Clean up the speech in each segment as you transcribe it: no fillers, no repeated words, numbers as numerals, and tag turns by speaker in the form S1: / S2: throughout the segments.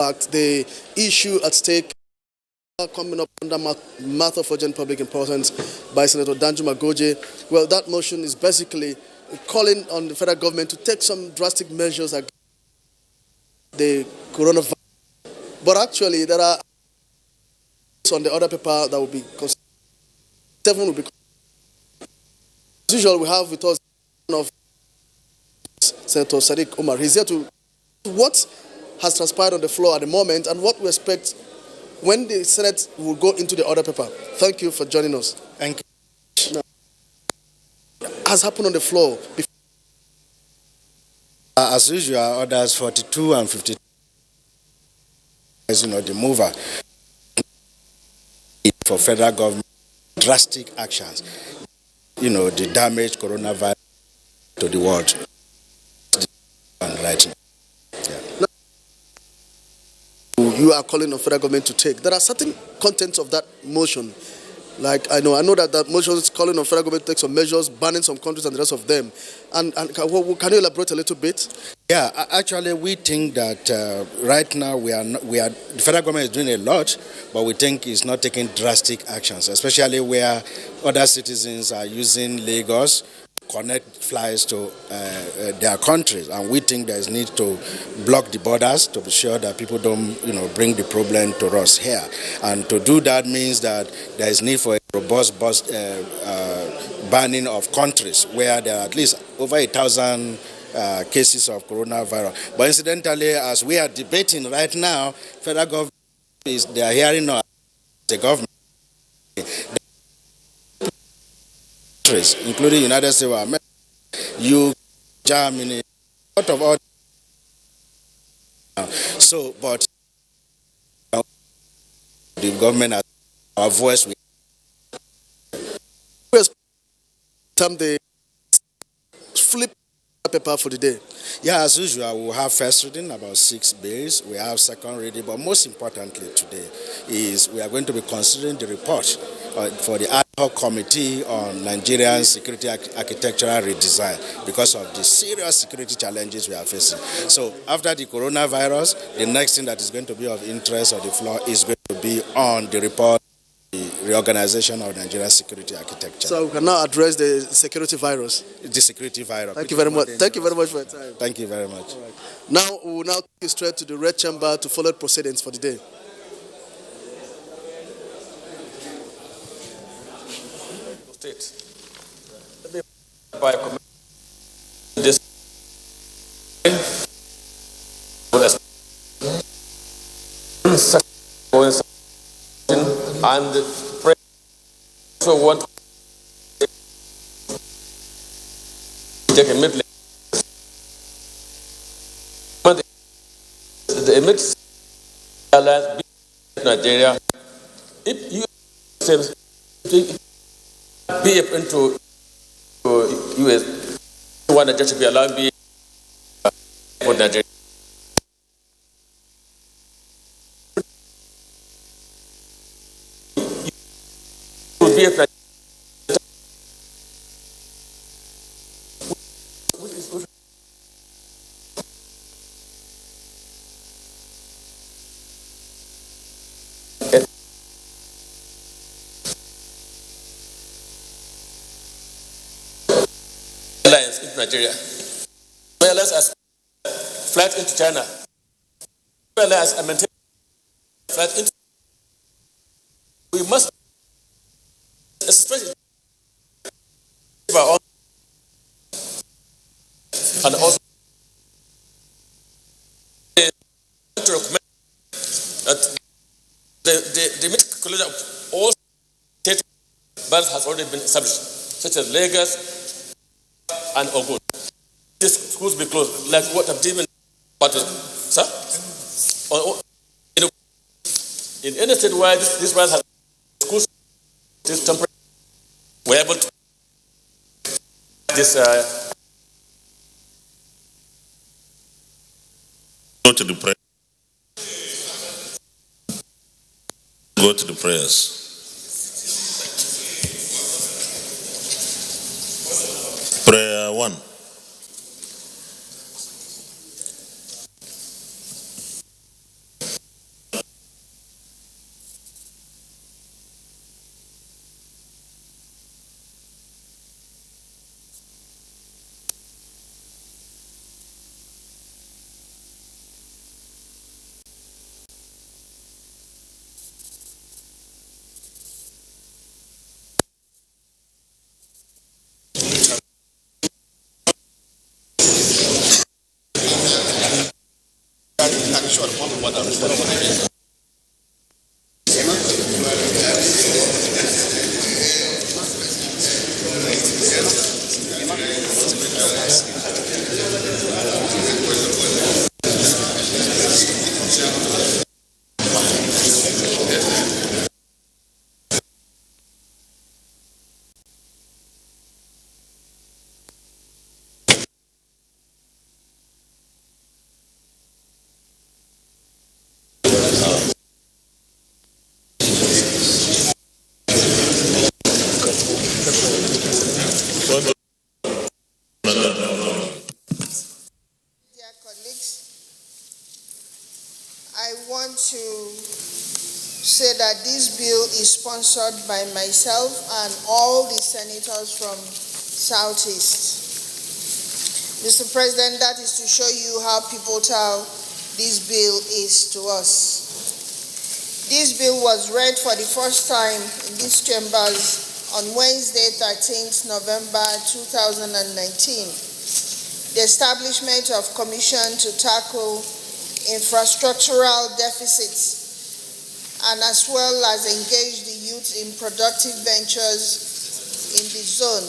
S1: fact, the issue at stake coming up under matter of urgent public importance by Senator Danjuma Goje. Well, that motion is basically calling on the federal government to take some drastic measures against the coronavirus. But actually, there are on the other paper that will be seven will be. As usual, we have with us one of Senator Sadiq Umar. He's here to what has transpired on the floor at the moment and what we expect when the Senate will go into the other paper. Thank you for joining us.
S2: Thank you.
S1: Now, has happened on the floor before?
S2: As usual, orders 42 and 52, the mover for federal government drastic actions. The damage coronavirus to the world. And right now.
S1: You are calling on federal government to take. There are certain contents of that motion. Like I know that motion is calling on federal government to take some measures, banning some countries and the rest of them. And can you elaborate a little bit?
S2: Yeah, actually, we think that right now the federal government is doing a lot, but we think it's not taking drastic actions, especially where other citizens are using Lagos connect flights to their countries, and we think there is need to block the borders to be sure that people don't bring the problem to us here. And to do that means that there is need for a robust banning of countries where there are at least over 1,000 cases of coronavirus. But incidentally, as we are debating right now, federal government they are hearing us, the government, including United States of America, UK, Germany, a lot of other. So, but the government has our voice.
S1: The flip paper for the day.
S2: Yeah, as usual, we'll have first reading, about 6 bills. We have second reading, but most importantly today is we are going to be considering the report for the ad hoc committee on Nigerian security architectural redesign because of the serious security challenges we are facing. So after the coronavirus, the next thing that is going to be of interest on the floor is going to be on the report, the reorganization of Nigerian security architecture.
S1: So we can now address the security virus.
S2: The security virus.
S1: Thank you very much. Thank you very much for your time.
S2: Thank you very much.
S1: Right. Now we will take you straight to the red chamber to follow proceedings for the day.
S3: State. By this and also want to take a mid the emit alliance Nigeria. If you be into US, one that just be allowed be for Nigeria. Alliance in Nigeria. Alliance as flight into China. Alliance as maintain flight into. We must especially and also to recommend that the methodology of all state bans has already been established, such as Lagos and Ogun. These schools be closed, like what I've given. But, sir, in any state where this virus has schools, this temporary, we're able to this.
S4: Go to the prayer. Go to the prayers. Prayer 1.
S5: I want to say that this bill is sponsored by myself and all the senators from Southeast. Mr. President, that is to show you how pivotal this bill is to us. This bill was read for the first time in these chambers on Wednesday, 13th November 2019. The establishment of commission to tackle infrastructural deficits and as well as engage the youth in productive ventures in the zone.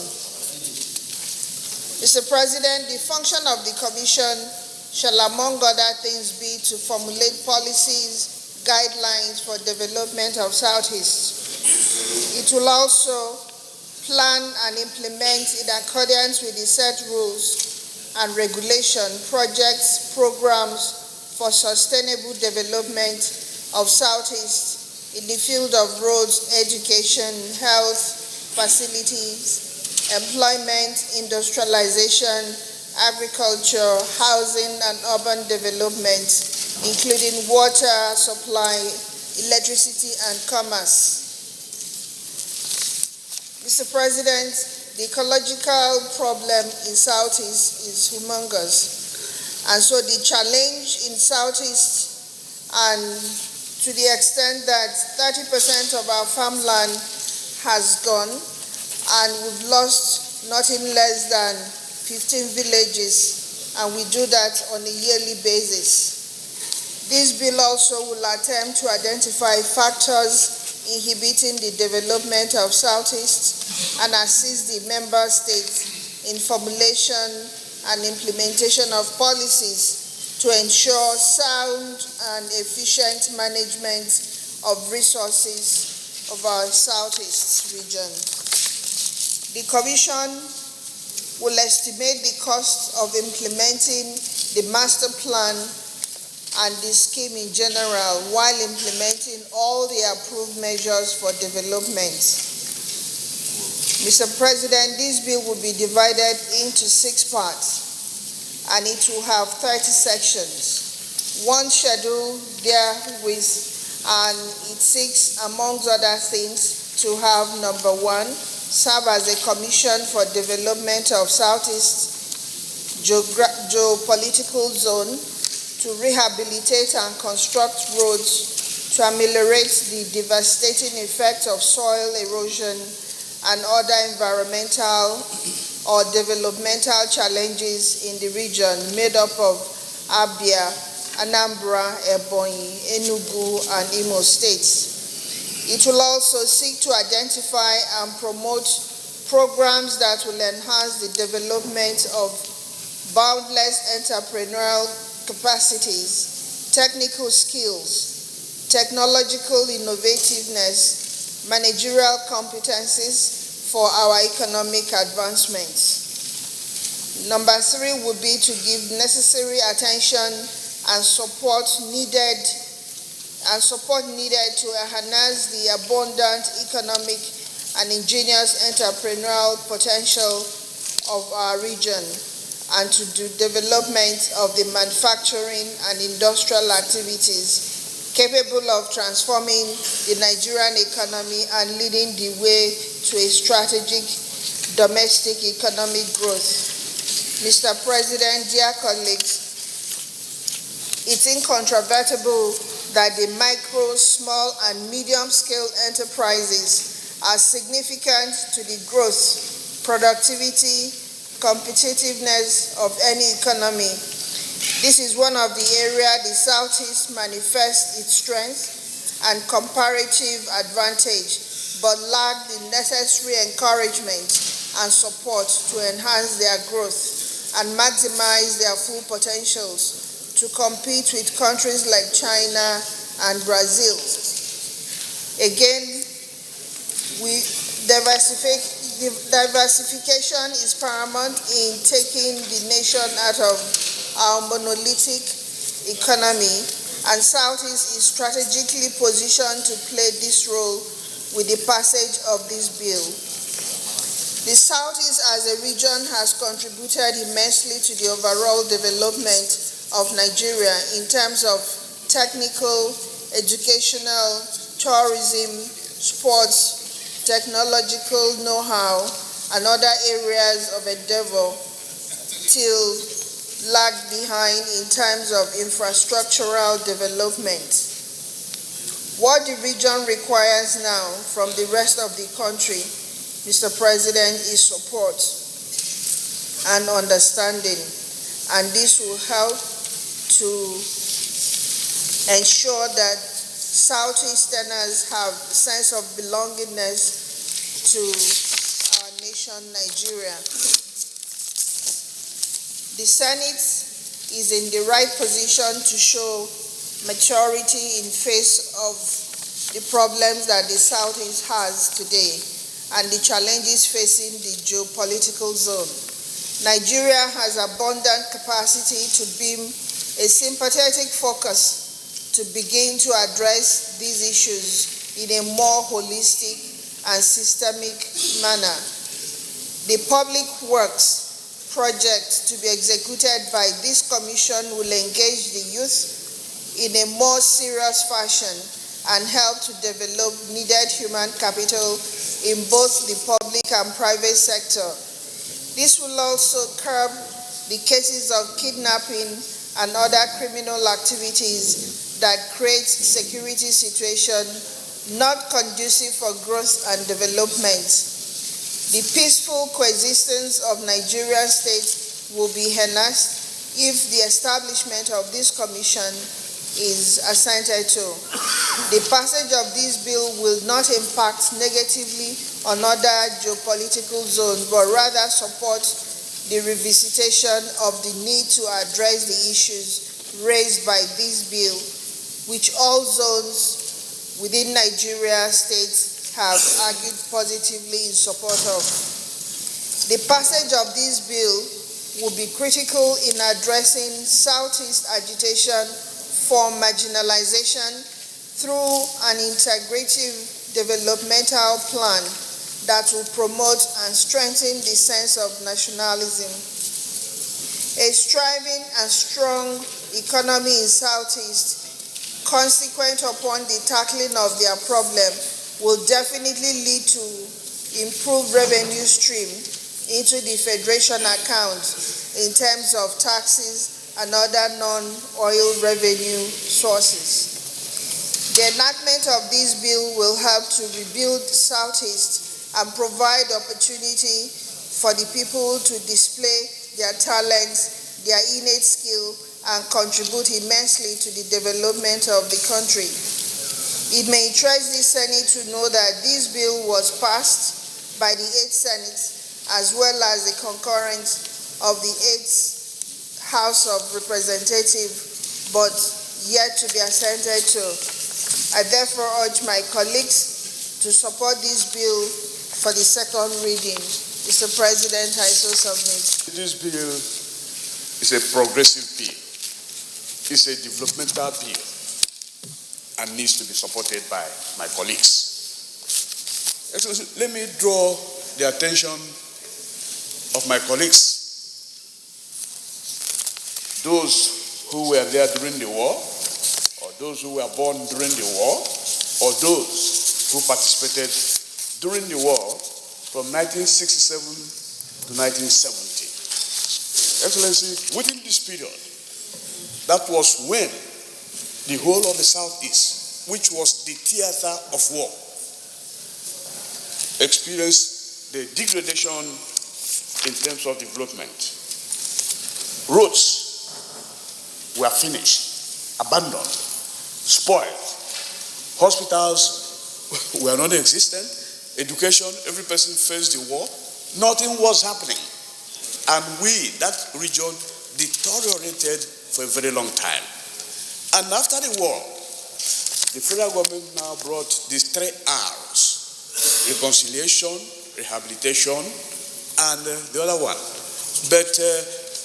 S5: Mr. President, the function of the commission shall among other things be to formulate policies, guidelines for development of Southeast. It will also plan and implement in accordance with the set rules and regulation projects, programs for sustainable development of Southeast in the field of roads, education, health, facilities, employment, industrialization, agriculture, housing and urban development, including water supply, electricity and commerce. Mr. President, the ecological problem in Southeast is humongous. And so the challenge in Southeast, and to the extent that 30% of our farmland has gone, and we've lost nothing less than 15 villages, and we do that on a yearly basis. This bill also will attempt to identify factors inhibiting the development of Southeast and assist the member states in formulation and implementation of policies to ensure sound and efficient management of resources of our Southeast region. The Commission will estimate the cost of implementing the master plan and the scheme in general while implementing all the approved measures for development. Mr. President, this bill will be divided into 6 parts, and it will have 30 sections. One schedule therewith, and it seeks, amongst other things, to have number 1, serve as a commission for development of Southeast geopolitical zone to rehabilitate and construct roads to ameliorate the devastating effect of soil erosion and other environmental or developmental challenges in the region made up of Abia, Anambra, Ebonyi, Enugu, and Imo states. It will also seek to identify and promote programs that will enhance the development of boundless entrepreneurial capacities, technical skills, technological innovativeness, managerial competencies for our economic advancements. Number 3 would be to give necessary attention and support needed to enhance the abundant economic and ingenious entrepreneurial potential of our region and to do development of the manufacturing and industrial activities capable of transforming the Nigerian economy and leading the way to a strategic domestic economic growth. Mr. President, dear colleagues, it's incontrovertible that the micro, small, and medium-scale enterprises are significant to the growth, productivity, competitiveness of any economy. This is one of the areas the Southeast manifests its strength and comparative advantage, but lack the necessary encouragement and support to enhance their growth and maximize their full potentials to compete with countries like China and Brazil. Again, diversification is paramount in taking the nation out of our monolithic economy, and Southeast is strategically positioned to play this role with the passage of this bill. The Southeast as a region has contributed immensely to the overall development of Nigeria in terms of technical, educational, tourism, sports, technological know-how, and other areas of endeavor, till lag behind in terms of infrastructural development. What the region requires now from the rest of the country, Mr. President, is support and understanding, and this will help to ensure that Southeasterners have a sense of belongingness to our nation, Nigeria. The Senate is in the right position to show maturity in face of the problems that the Southeast has today and the challenges facing the geopolitical zone. Nigeria has abundant capacity to beam a sympathetic focus to begin to address these issues in a more holistic and systemic manner. The public works project to be executed by this commission will engage the youth in a more serious fashion and help to develop needed human capital in both the public and private sector. This will also curb the cases of kidnapping and other criminal activities that create security situation not conducive for growth and development. The peaceful coexistence of Nigerian states will be enhanced if the establishment of this commission is assented to. The passage of this bill will not impact negatively on other geopolitical zones, but rather support the revisitation of the need to address the issues raised by this bill, which all zones within Nigeria states have argued positively in support of. The passage of this bill will be critical in addressing Southeast agitation for marginalization through an integrative developmental plan that will promote and strengthen the sense of nationalism. A thriving and strong economy in Southeast, consequent upon the tackling of their problem, will definitely lead to improved revenue stream into the Federation account in terms of taxes and other non-oil revenue sources. The enactment of this bill will help to rebuild Southeast and provide opportunity for the people to display their talents, their innate skill, and contribute immensely to the development of the country. It may interest the Senate to know that this bill was passed by the 8th Senate as well as the concurrence of the 8th House of Representatives, but yet to be assented to. I therefore urge my colleagues to support this bill for the second reading. Mr. President, I so submit.
S6: This bill is a progressive bill. It's a developmental bill and needs to be supported by my colleagues. Excellency, let me draw the attention of my colleagues, those who were there during the war, or those who were born during the war, or those who participated during the war from 1967 to 1970. Excellency, within this period, that was when the whole of the Southeast, which was the theater of war, experienced the degradation in terms of development. Roads were finished, abandoned, spoiled. Hospitals were non-existent. Education, every person faced the war. Nothing was happening. And that region deteriorated for a very long time. And after the war, the federal government now brought these 3 R's: reconciliation, rehabilitation, and the other one. But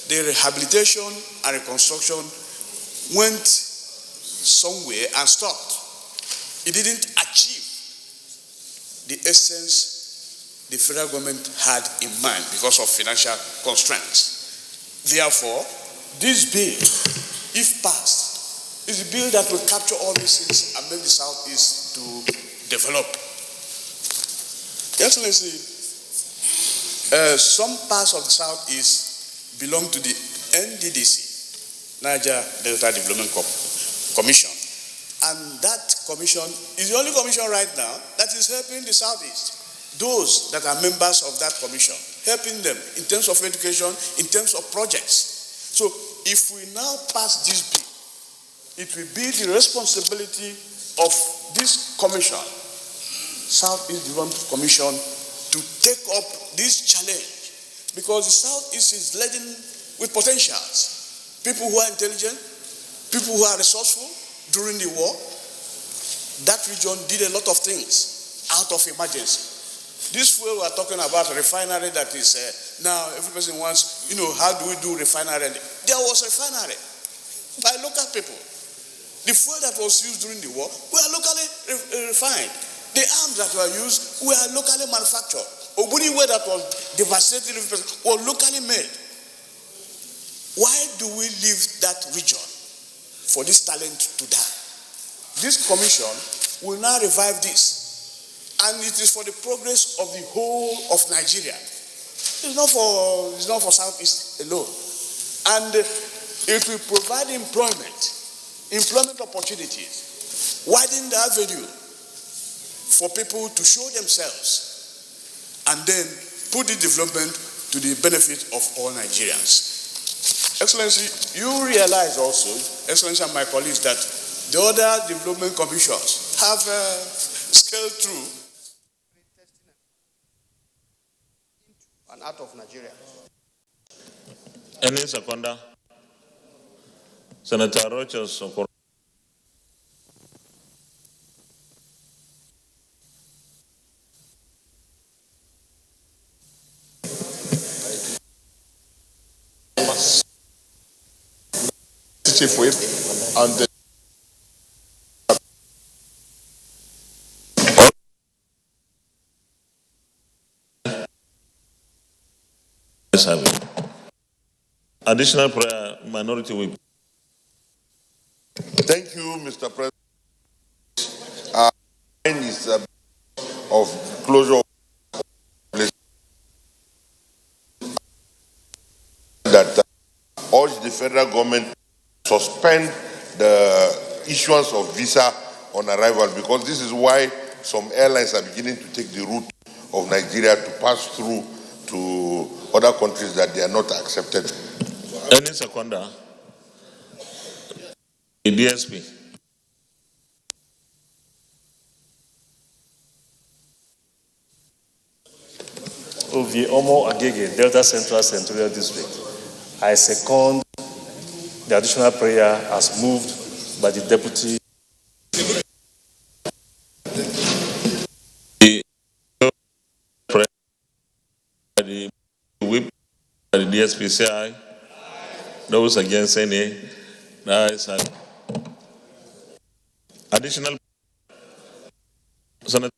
S6: the rehabilitation and reconstruction went somewhere and stopped. It didn't achieve the essence the federal government had in mind because of financial constraints. Therefore, this bill, if passed, is a bill that will capture all these things and make the Southeast to develop. Your Excellency, some parts of the Southeast belong to the NDDC, Niger Delta Development Commission. And that commission is the only commission right now that is helping the Southeast. Those that are members of that commission, helping them in terms of education, in terms of projects. So if we now pass this bill, it will be the responsibility of this commission, Southeast Development Commission, to take up this challenge, because the Southeast is laden with potentials. People who are intelligent, people who are resourceful. During the war, that region did a lot of things out of emergency. This way we are talking about a refinery that is now every person wants, how do we do refinery? There was a refinery by local people. The fuel that was used during the war were locally refined. The arms that were used were locally manufactured. Oguni way that was devastated were locally made. Why do we leave that region for this talent to die? This commission will now revive this, and it is for the progress of the whole of Nigeria. It's not for Southeast alone, and it will provide employment opportunities, widen the avenue for people to show themselves, and then put the development to the benefit of all Nigerians. Excellency, you realize also, Excellency and my colleagues, that the other development commissions have scaled through
S1: and out of Nigeria.
S4: Any seconder? Senator Rochas.
S7: Chief Whip and the
S4: Additional prayer, Minority Whip.
S7: Thank you, Mr. President. Our mind is of closure that urge the federal government to suspend the issuance of visa on arrival, because this is why some airlines are beginning to take the route of Nigeria to pass through to other countries that they are not accepted.
S4: Any seconder? The DSP.
S8: Ovi Omo Agege, Delta Central Senatorial District. I second the additional prayer as moved by the Deputy.
S4: The whip, the DSP say aye. Those against say nay. Nice. Additional. Senator.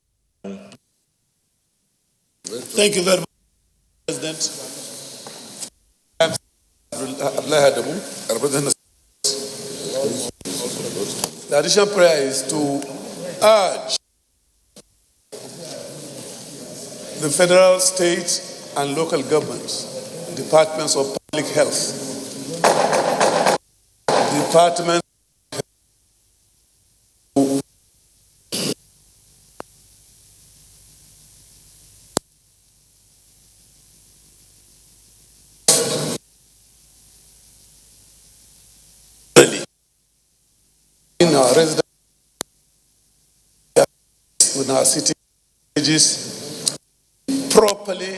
S9: Thank you very much, President. The additional prayer is to urge the federal, state, and local governments, departments of public health, departments residents in our city properly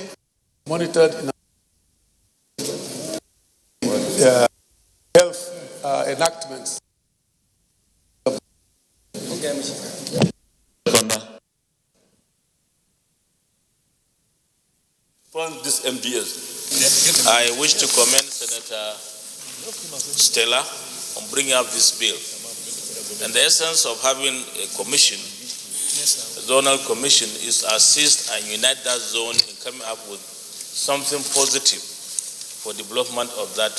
S9: monitored in our health enactments.
S3: From this MDS, I wish to commend Senator Stella on bringing up this bill. And the essence of having a commission, a zonal commission, is to assist and unite that zone in coming up with something positive for development of that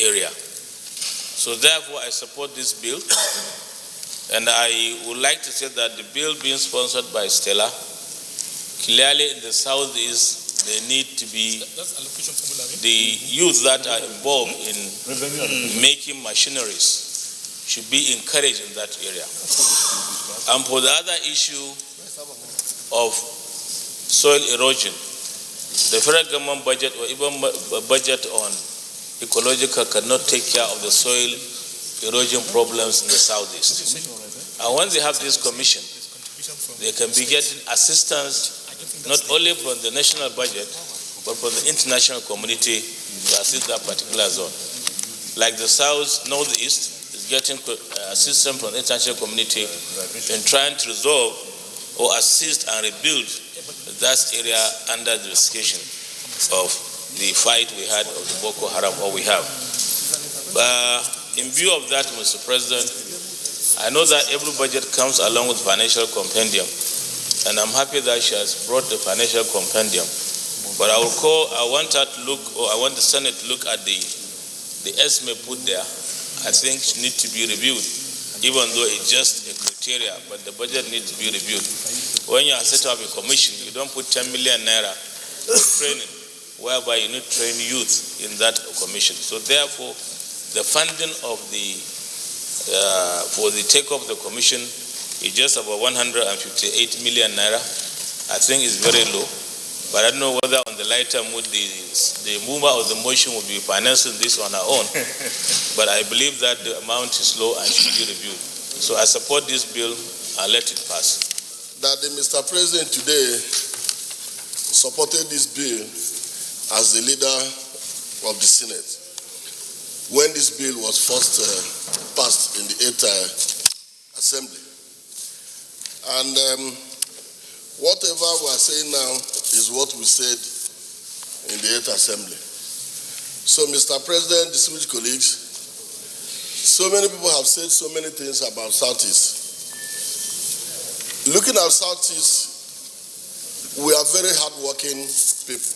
S3: area. So therefore, I support this bill. And I would like to say that the bill being sponsored by Stella, clearly in the southeast, there need to be the youth that are involved in making machineries should be encouraged in that area. And for the other issue of soil erosion, the federal government budget or even budget on ecological cannot take care of the soil erosion problems in the southeast. And when they have this commission, they can be getting assistance not only from the national budget, but from the international community to assist that particular zone. Like the South Northeast is getting assistance from the international community in trying to resolve or assist and rebuild that area under the jurisdiction of the fight we had of the Boko Haram, or we have. In view of that, Mr. President, I know that every budget comes along with financial compendium, and I'm happy that she has brought the financial compendium. But I want her to look, or I want the Senate to look at the estimate put there. I think it needs to be reviewed, even though it's just a criteria, but the budget needs to be reviewed. When you are set up a commission, you don't put 10 million naira for training, whereby you need to train youth in that commission. So therefore, the funding of for the take-up of the commission is just about 158 million naira. I think it's very low. But I don't know whether on the lighter mood, the mover of the motion will be financing this on our own. But I believe that the amount is low and should be reviewed. So I support this bill and let it pass.
S10: That the Mr. President today supported this bill as the leader of the Senate when this bill was first passed in the 8th Assembly. And whatever we are saying now is what we said in the 8th Assembly. So, Mr. President, distinguished colleagues, so many people have said so many things about Southeast. Looking at Southeast, we are very hardworking people,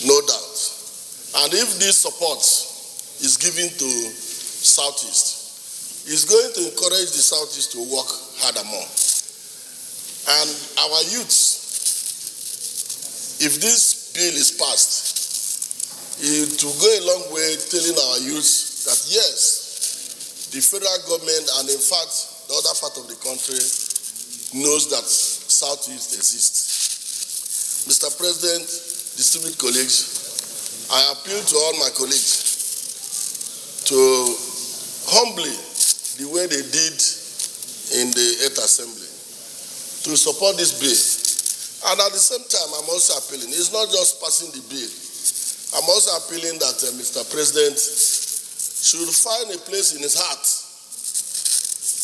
S10: no doubt. And if this support is given to Southeast, it's going to encourage the Southeast to work harder more. And our youths, if this bill is passed, it will go a long way telling our youths that yes, the federal government and in fact the other part of the country knows that Southeast exists. Mr. President, distinguished colleagues, I appeal to all my colleagues to humbly, the way they did in the 8th Assembly, to support this bill. And at the same time, I'm also appealing, it's not just passing the bill. I'm also appealing that Mr. President should find a place in his heart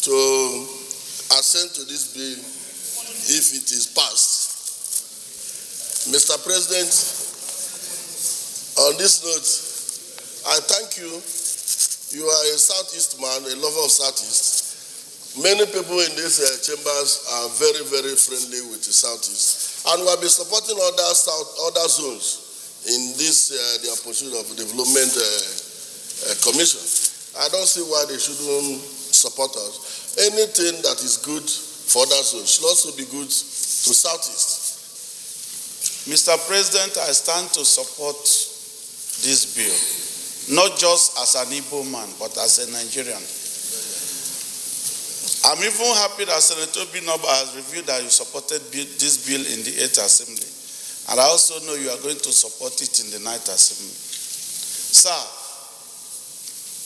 S10: to assent to this bill if it is passed. Mr. President, on this note, I thank you. You are a Southeast man, a lover of Southeast. Many people in these chambers are very, very friendly with the Southeast. And we have been supporting other zones in this, their pursuit of development commission. I don't see why they shouldn't support us. Anything that is good for other zones should also be good to Southeast.
S11: Mr. President, I stand to support this bill, not just as an Igbo man, but as a Nigerian. I'm even happy that Senator Binoba has reviewed that you supported this bill in the 8th Assembly. And I also know you are going to support it in the 9th Assembly. Sir,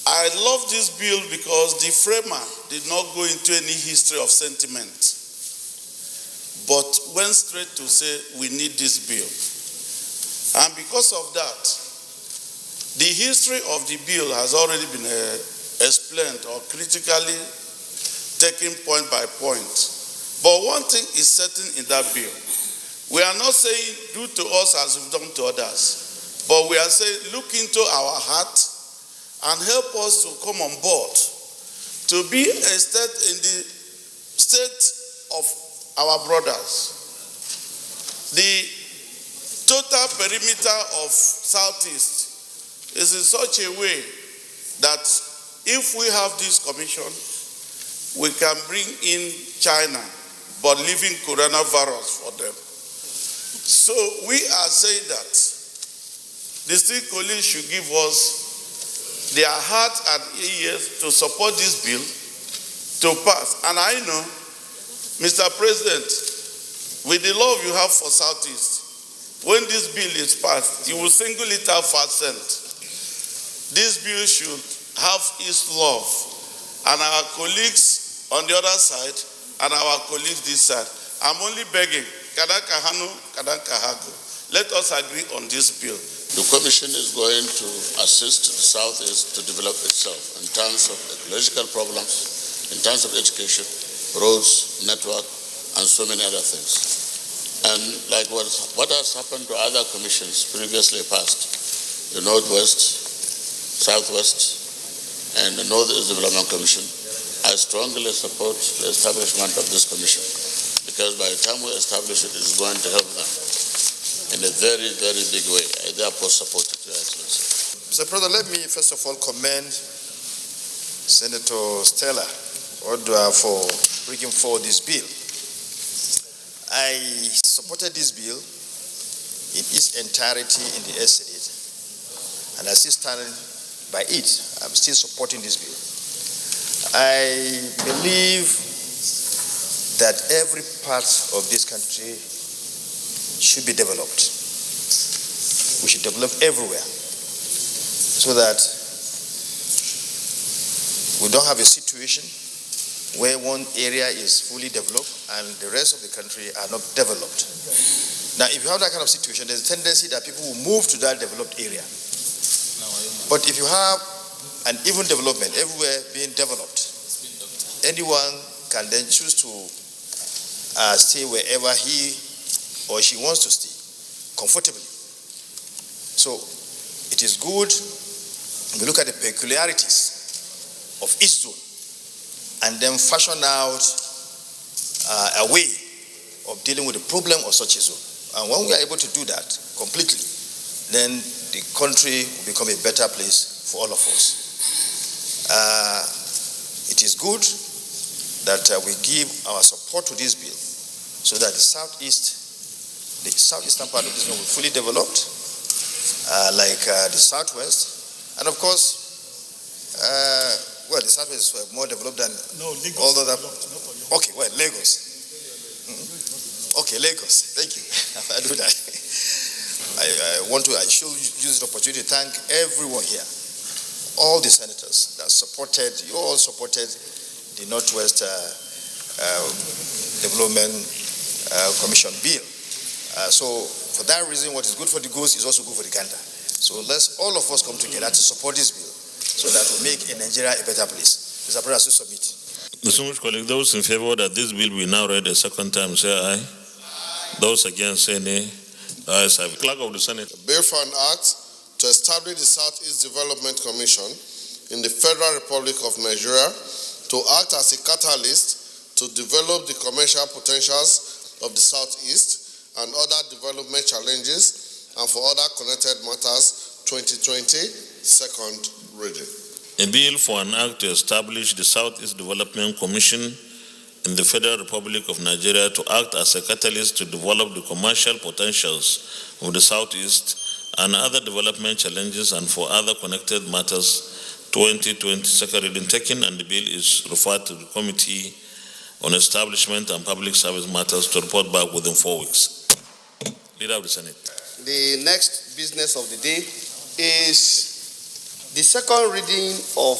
S11: I love this bill because the framer did not go into any history of sentiment, but went straight to say, we need this bill. And because of that, the history of the bill has already been explained or critically taken point by point. But one thing is certain in that bill. We are not saying do to us as we've done to others, but we are saying look into our heart and help us to come on board to be a state in the state of our brothers. The total perimeter of Southeast is in such a way that if we have this commission, we can bring in China, but leaving coronavirus for them. So we are saying that the state colleagues should give us their heart and ears to support this bill to pass. And I know, Mr. President, with the love you have for Southeast, when this bill is passed, you will single it out for assent. This bill should have its love, and our colleagues on the other side, and our colleagues this side. I'm only begging, Kadakahanu, Kadakahago, let us agree on this bill.
S12: The Commission is going to assist the Southeast to develop itself in terms of ecological problems, in terms of education, roads, network, and so many other things. And like what has happened to other commissions previously passed, the Northwest, Southwest, and the Northeast Development Commission, I strongly support the establishment of this commission, because by the time we establish it, it's going to help them in a very, very big way. I therefore support it, Your Excellency.
S13: Mr. President, let me first of all commend Senator Stella Odua for bringing forward this bill. I supported this bill in its entirety in the Senate, and I still stand by it. I'm still supporting this bill. I believe that every part of this country should be developed. We should develop everywhere so that we don't have a situation where one area is fully developed and the rest of the country are not developed. Now, if you have that kind of situation, there's a tendency that people will move to that developed area. But if you have an even development, everywhere being developed, anyone can then choose to stay wherever he or she wants to stay comfortably. So it is good we look at the peculiarities of each zone and then fashion out a way of dealing with the problem of such a zone. And when we are able to do that completely, then the country will become a better place for all of us. It is good that we give our support to this bill so that the southeastern part of this country will be fully developed, like the southwest. And of course, well, the southwest is more developed than all other. Okay, well, Lagos. Okay, Lagos. Thank you. I do that. I should use the opportunity to thank everyone here, all the senators that supported. You all supported the Northwest Development Commission bill. So for that reason, what is good for the goose is also good for the gander. So let's all of us come together to support this bill so that we make Nigeria a better place. Mr. President, I submit.
S4: Distinguished colleagues, those in favor that this bill be now read a second time, say aye. Those against, say nay. Ayes have it. Clerk of the Senate.
S10: Bill for an act to establish the Southeast Development Commission in the Federal Republic of Nigeria to act as a catalyst to develop the commercial potentials of the Southeast and other development challenges and for other connected matters, 2020, second reading.
S4: A bill for an act to establish the Southeast Development Commission in the Federal Republic of Nigeria to act as a catalyst to develop the commercial potentials of the Southeast and other development challenges and for other connected matters, 2020, second reading taken, and the bill is referred to the Committee on Establishment and Public Service Matters to report back within 4 weeks. Leader of the Senate.
S1: The next business of the day is
S14: the second reading of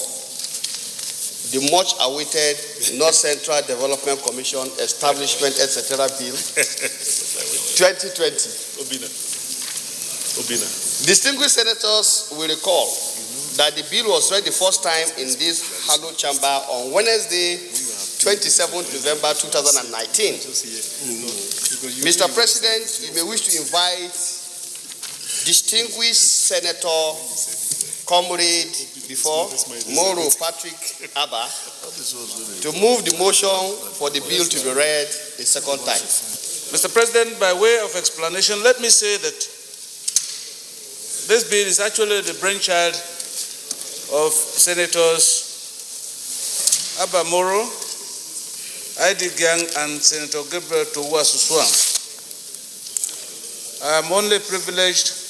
S14: the much-awaited North Central Development Commission Establishment, etc. Bill 2020. Distinguished senators will recall that the bill was read the first time in this hallowed chamber on Wednesday, 27th November 2019. Mr. President, you may wish to invite distinguished Senator Comrade before Moro Patrick Abba to move the motion for the bill to be read a second time.
S11: Mr. President, by way of explanation, let me say that this bill is actually the brainchild of Senators Abba Moro, Id Gang, and Senator Gabriel Towa Suswang. I am only privileged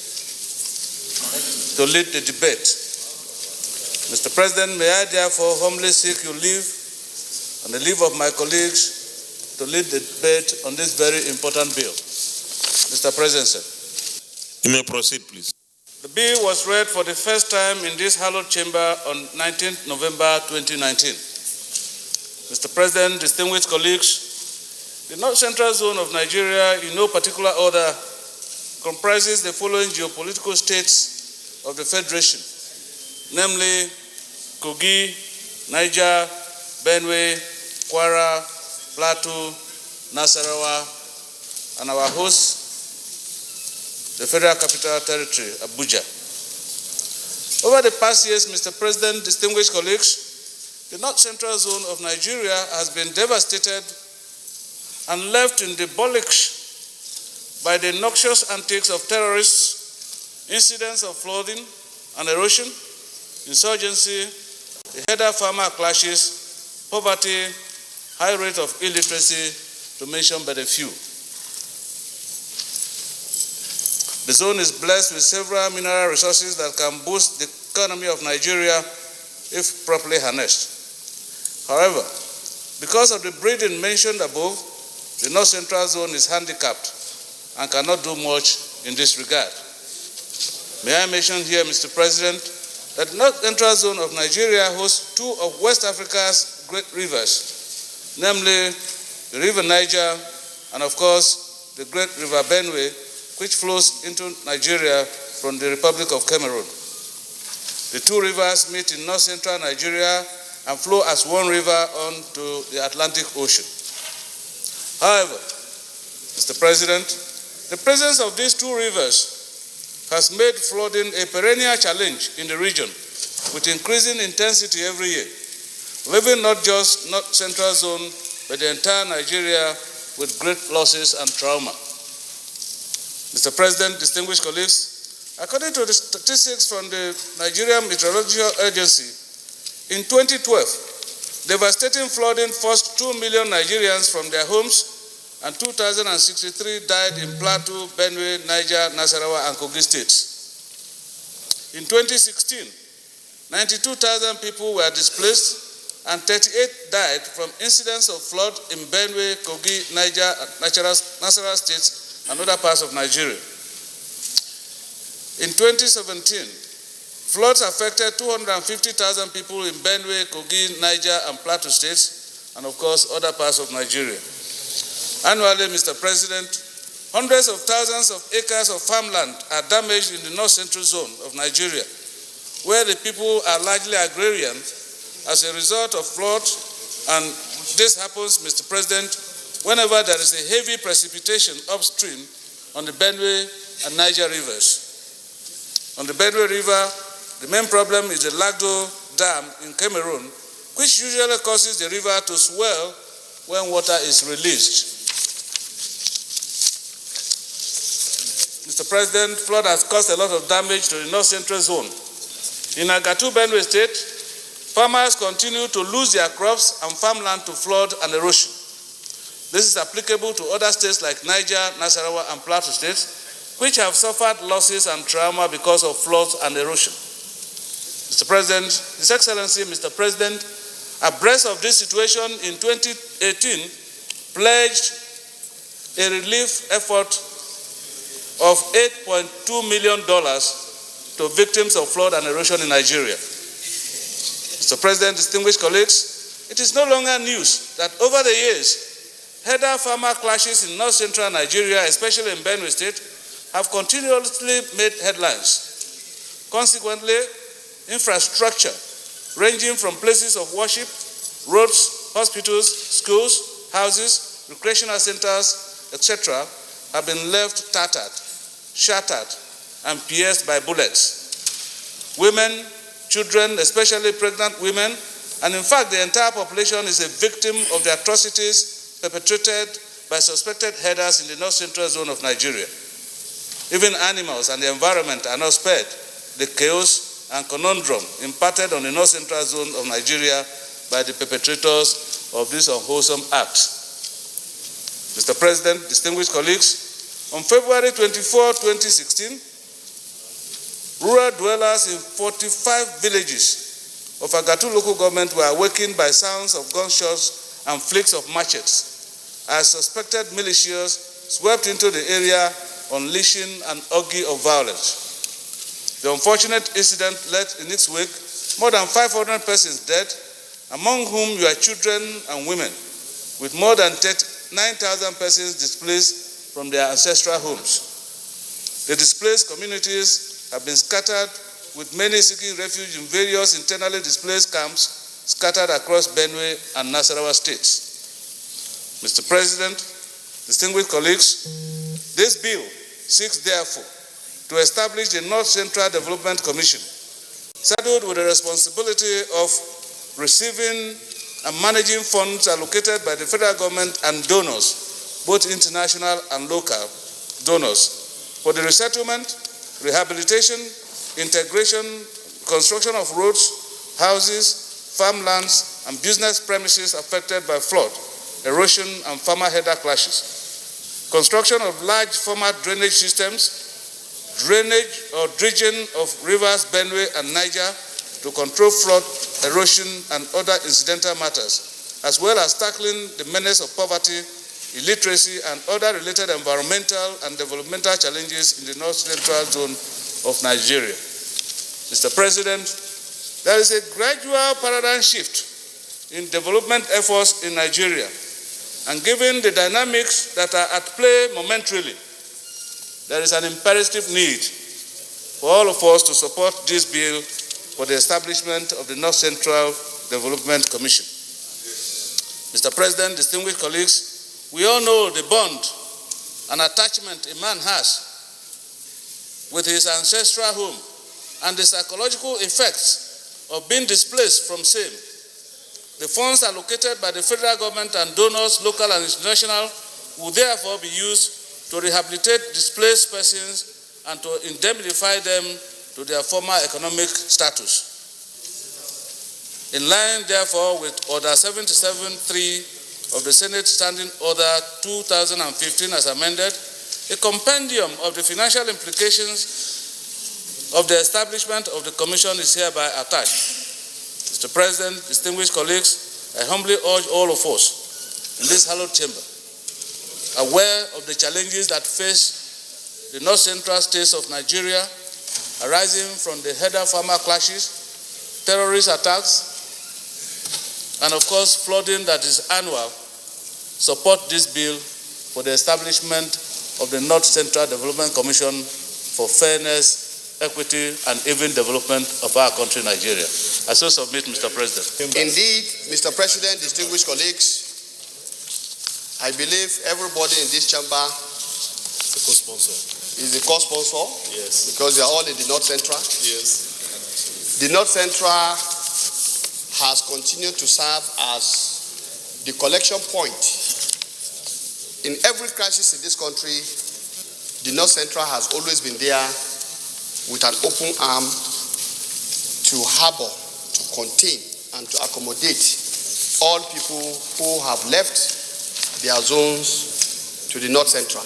S11: to lead the debate. Mr. President, may I therefore humbly seek your leave and the leave of my colleagues to lead the debate on this very important bill. Mr. President, sir.
S4: You may proceed, please.
S11: The bill was read for the first time in this hallowed chamber on 19th November 2019. Mr. President, distinguished colleagues, the North Central Zone of Nigeria, in no particular order, comprises the following geopolitical states of the Federation, namely Kogi, Niger, Benue, Kwara, Plateau, Nasarawa, and our host, the Federal Capital Territory, Abuja. Over the past years, Mr. President, distinguished colleagues, the North Central Zone of Nigeria has been devastated and left in the bullocks by the noxious antics of terrorists, incidents of flooding and erosion, insurgency, the header-farmer clashes, poverty, high rate of illiteracy, to mention but a few. The zone is blessed with several mineral resources that can boost the economy of Nigeria if properly harnessed. However, because of the breeding mentioned above, the North Central Zone is handicapped and cannot do much in this regard. May I mention here, Mr. President, that the North Central Zone of Nigeria hosts two of West Africa's great rivers, namely the River Niger and, of course, the great River Benue, which flows into Nigeria from the Republic of Cameroon. The two rivers meet in North Central Nigeria and flow as one river onto the Atlantic Ocean. However, Mr. President, the presence of these two rivers has made flooding a perennial challenge in the region with increasing intensity every year, leaving not just North Central Zone, but the entire Nigeria with great losses and trauma. Mr. President, distinguished colleagues, according to the statistics from the Nigerian Meteorological Agency, in 2012, devastating flooding forced 2 million Nigerians from their homes, and 2,063 died in Plateau, Benue, Niger, Nasarawa, and Kogi states. In 2016, 92,000 people were displaced, and 38 died from incidents of flood in Benue, Kogi, Niger, Nasarawa states, and other parts of Nigeria. In 2017, floods affected 250,000 people in Benue, Kogi, Niger, and Plateau states, and of course, other parts of Nigeria. Annually, Mr. President, hundreds of thousands of acres of farmland are damaged in the North Central Zone of Nigeria, where the people are largely agrarian as a result of floods, and this happens, Mr. President, whenever there is a heavy precipitation upstream on the Benue and Niger rivers. On the Benue River, the main problem is the Lagdo Dam in Cameroon, which usually causes the river to swell when water is released. Mr. President, flood has caused a lot of damage to the North Central Zone. In Agatu, Benue State, farmers continue to lose their crops and farmland to flood and erosion. This is applicable to other states like Niger, Nasarawa, and Plateau states, which have suffered losses and trauma because of floods and erosion. Mr. President, His Excellency, Mr. President, abreast of this situation in 2018, pledged a relief effort of $8.2 million to victims of flood and erosion in Nigeria. Mr. President, distinguished colleagues, it is no longer news that over the years, herder-farmer clashes in north-central Nigeria, especially in Benue State, have continuously made headlines. Consequently, infrastructure ranging from places of worship, roads, hospitals, schools, houses, recreational centers, etc., have been left tattered, shattered, and pierced by bullets. Women, children, especially pregnant women, and in fact the entire population is a victim of the atrocities perpetrated by suspected herders in the north-central zone of Nigeria. Even animals and the environment are not spared the chaos and conundrum imparted on the north-central zone of Nigeria by the perpetrators of this unwholesome act. Mr. President, distinguished colleagues, on February 24, 2016, rural dwellers in 45 villages of Agatu local government were awakened by sounds of gunshots and flicks of machetes as suspected militias swept into the area, unleashing an orgy of violence. The unfortunate incident led in its wake more than 500 persons dead, among whom were children and women, with more than 9,000 persons displaced from their ancestral homes. The displaced communities have been scattered, with many seeking refuge in various internally displaced camps scattered across Benue and Nasarawa states. Mr. President, distinguished colleagues, this bill seeks therefore to establish the North Central Development Commission, saddled with the responsibility of receiving and managing funds allocated by the federal government and donors, both international and local donors, for the resettlement, rehabilitation, integration, construction of roads, houses, farmlands, and business premises affected by flood, erosion, and farmer-herder clashes. Construction of large former drainage systems, drainage or dredging of rivers Benue and Niger to control flood, erosion, and other incidental matters, as well as tackling the menace of poverty, illiteracy, and other related environmental and developmental challenges in the north-central zone of Nigeria. Mr. President, there is a gradual paradigm shift in development efforts in Nigeria, and given the dynamics that are at play momentarily, there is an imperative need for all of us to support this bill for the establishment of the North Central Development Commission. Mr. President, distinguished colleagues, we all know the bond and attachment a man has with his ancestral home and the psychological effects of being displaced from same. The funds allocated by the federal government and donors, local and international, will therefore be used to rehabilitate displaced persons and to indemnify them to their former economic status. In line, therefore, with Order 77.3 of the Senate Standing Order 2015 as amended, a compendium of the financial implications of the establishment of the Commission is hereby attached. Mr. President, distinguished colleagues, I humbly urge all of us in this hallowed chamber, aware of the challenges that face the north-central states of Nigeria, arising from the herder-farmer clashes, terrorist attacks, and of course flooding that is annual, support this bill for the establishment of the North Central Development Commission for fairness, equity, and even development of our country, Nigeria. I so submit, Mr. President.
S14: Indeed, Mr. President, distinguished colleagues, I believe everybody in this chamber is a co-sponsor.
S8: Yes.
S14: Because they are all in the North Central.
S8: Yes.
S14: The North Central has continued to serve as the collection point. In every crisis in this country, the North Central has always been there with an open arm to harbor, to contain, and to accommodate all people who have left their zones to the North Central.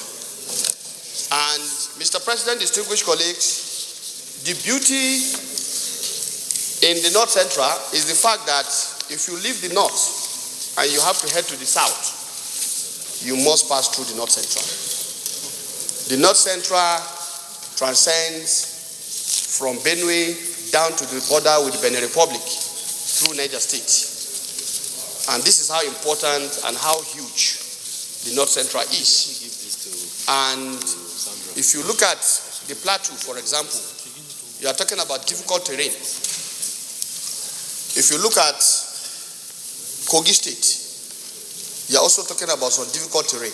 S14: And Mr. President, distinguished colleagues, the beauty in the North Central is the fact that if you leave the North and you have to head to the South, you must pass through the North Central. The North Central transcends from Benue down to the border with the Benin Republic through Niger State. And this is how important and how huge the North Central is. And if you look at the plateau, for example, you are talking about difficult terrain. If you look at Kogi State, you are also talking about some difficult terrain.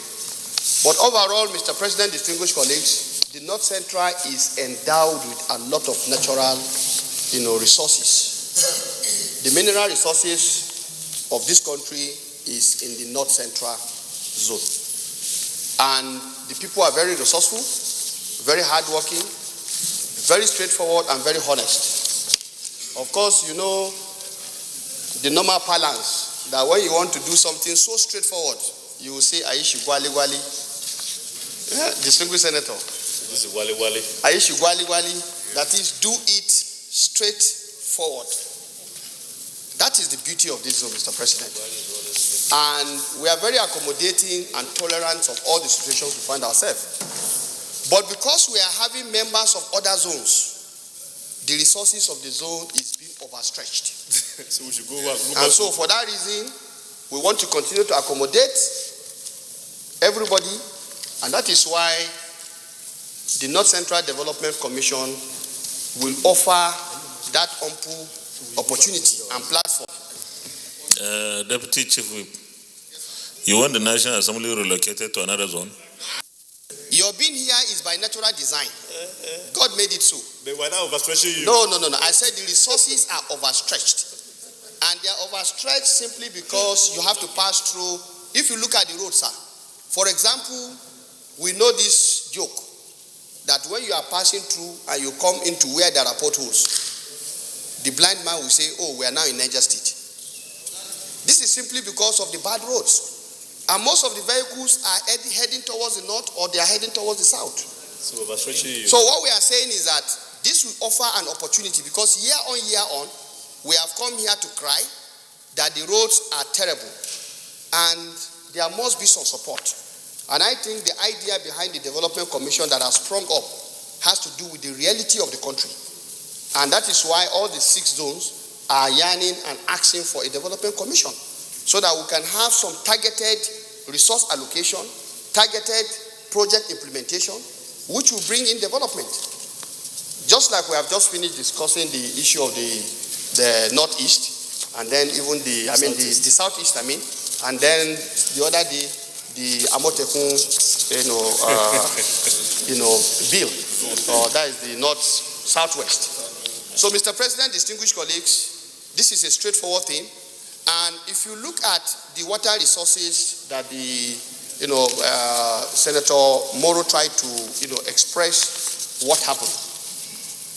S14: But overall, Mr. President, distinguished colleagues, the North Central is endowed with a lot of natural, resources. The mineral resources of this country is in the North Central zone. And the people are very resourceful, very hardworking, very straightforward, and very honest. Of course, you know the normal parlance that when you want to do something so straightforward, you will say, Aishi Gwali Gwali. Yeah, distinguished senator.
S8: This is Wali Wali.
S14: Aishi Gwali Gwali. That is, do it straightforward. That is the beauty of this zone, Mr. President. And we are very accommodating and tolerant of all the situations we find ourselves. But because we are having members of other zones, the resources of the zone is being overstretched.
S8: So we should go
S14: and so for that reason, we want to continue to accommodate everybody, and that is why the North Central Development Commission will offer that ample opportunity and platform.
S4: Deputy Chief Whip, you want the National Assembly relocated to another zone?
S14: Your being here is by natural design. God made it so.
S8: They were now overstretching you.
S14: No. I said the resources are overstretched. And they are overstretched simply because you have to pass through. If you look at the road, sir, for example, we know this joke that when you are passing through and you come into where there are potholes, the blind man will say, oh, we are now in Niger State. This is simply because of the bad roads. And most of the vehicles are heading towards the north or they are heading towards the south.
S8: So overstretching you.
S14: So what we are saying is that this will offer an opportunity because year on, we have come here to cry that the roads are terrible and there must be some support. And I think the idea behind the Development Commission that has sprung up has to do with the reality of the country. And that is why all the 6 zones are yearning and asking for a Development Commission, so that we can have some targeted resource allocation, targeted project implementation, which will bring in development. Just like we have just finished discussing the issue of the Northeast, and then even the Southeast, and then the other day, the Amotekun, bill, that is the North-Southwest. So, Mr. President, distinguished colleagues, this is a straightforward thing. And if you look at the water resources that the Senator Moro tried to express what happened,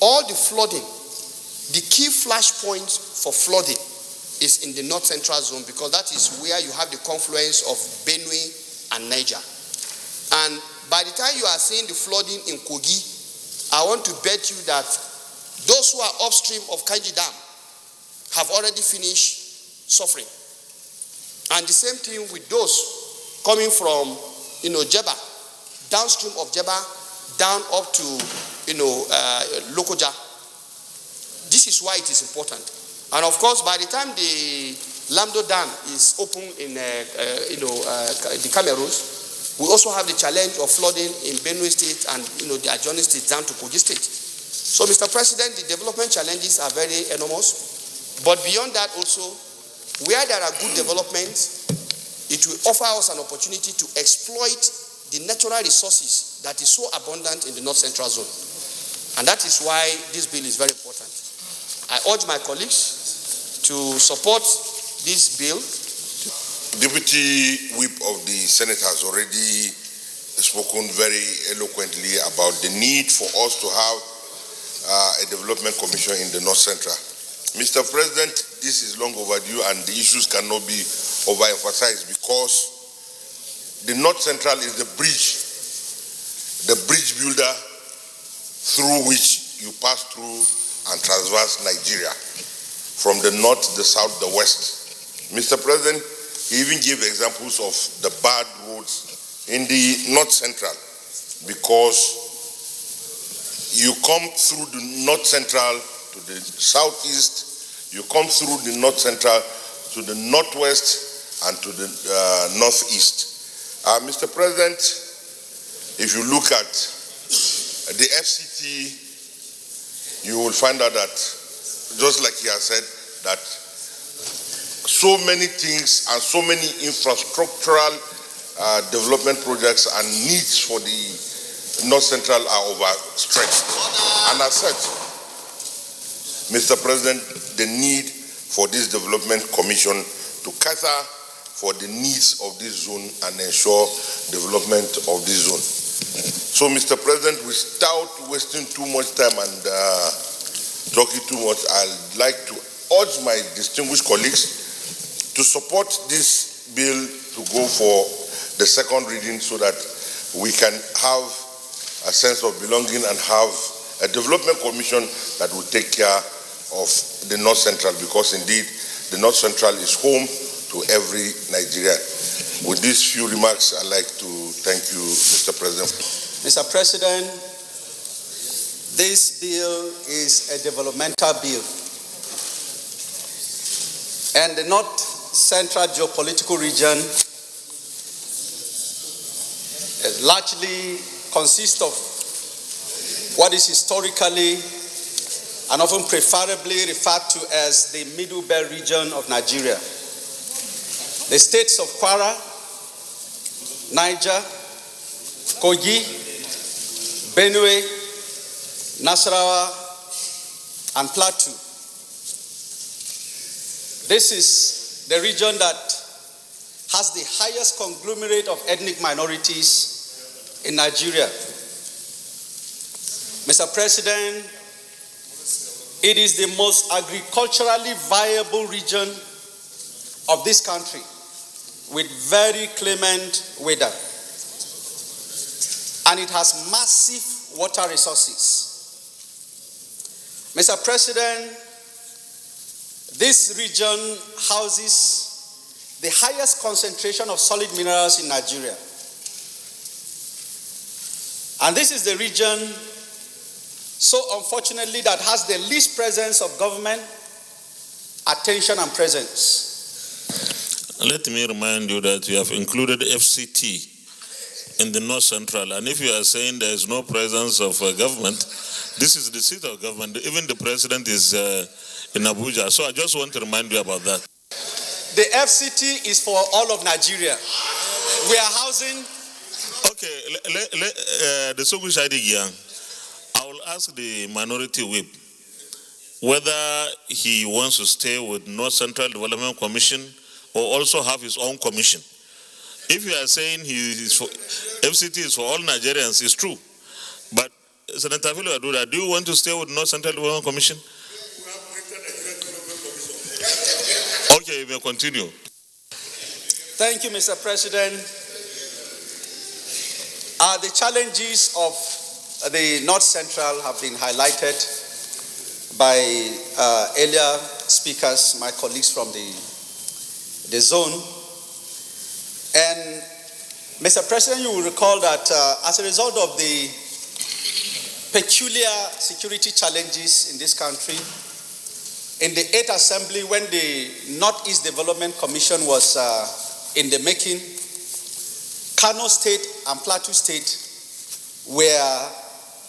S14: all the flooding, the key flashpoints for flooding is in the North Central zone, because that is where you have the confluence of Benue and Niger. And by the time you are seeing the flooding in Kogi, I want to bet you that those who are upstream of Kanji Dam have already finished suffering. And the same thing with those coming from Jeba, downstream of Jeba, down up to Lokoja. This is why it is important. And of course, by the time the Lamdo Dam is open in the Cameroons, we also have the challenge of flooding in Benue State and the adjoining states down to Kogi State. So, Mr. President, the development challenges are very enormous. But beyond that also, where there are good developments, it will offer us an opportunity to exploit the natural resources that is so abundant in the North Central zone. And that is why this bill is very important. I urge my colleagues to support this bill.
S7: Deputy Whip of the Senate has already spoken very eloquently about the need for us to have a development commission in the North Central. Mr. President, this is long overdue and the issues cannot be overemphasized, because the North Central is the bridge builder through which you pass through and traverse Nigeria from the north, the south, the west. Mr. President, he even gave examples of the bad roads in the North Central, because you come through the north central to the southeast, you come through the north central to the northwest and to the northeast. Mr. President, if you look at the FCT, you will find out that, just like he has said, that so many things and so many infrastructural development projects and needs for the North Central are overstretched. And as such, Mr. President, the need for this development commission to cater for the needs of this zone and ensure development of this zone. So, Mr. President, without wasting too much time and talking too much, I'd like to urge my distinguished colleagues to support this bill to go for the second reading so that we can have a sense of belonging and have a development commission that will take care of the North Central, because indeed the North Central is home to every Nigerian. With these few remarks, I'd like to thank you, Mr. President.
S15: Mr. President, this bill is a developmental bill. And the North Central geopolitical region largely consists of what is historically and often preferably referred to as the Middle Belt region of Nigeria. The states of Kwara, Niger, Kogi, Benue, Nasarawa, and Plateau. This is the region that has the highest conglomerate of ethnic minorities in Nigeria. Mr. President, it is the most agriculturally viable region of this country, with very clement weather. And it has massive water resources. Mr. President, this region houses the highest concentration of solid minerals in Nigeria. And this is the region, so unfortunately, that has the least presence of government attention and presence.
S4: Let me remind you that you have included FCT in the North Central, and if you are saying there is no presence of government, this is the seat of government. Even the president is in Abuja, so I just want to remind you about that.
S15: The FCT is for all of Nigeria. We are housing.
S4: Okay, the Sogu Shadi Gyang, I will ask the minority whip whether he wants to stay with North Central Development Commission or also have his own commission. If you are saying FCT is for all Nigerians, it's true. But Senator Philo Aduda, do you want to stay with North Central Development Commission? Okay, you may continue.
S15: Thank you, Mr. President. The challenges of the North Central have been highlighted by earlier speakers, my colleagues from the zone. And Mr. President, you will recall that as a result of the peculiar security challenges in this country, in the 8th Assembly, when the Northeast Development Commission was in the making, Kano State and Plateau State were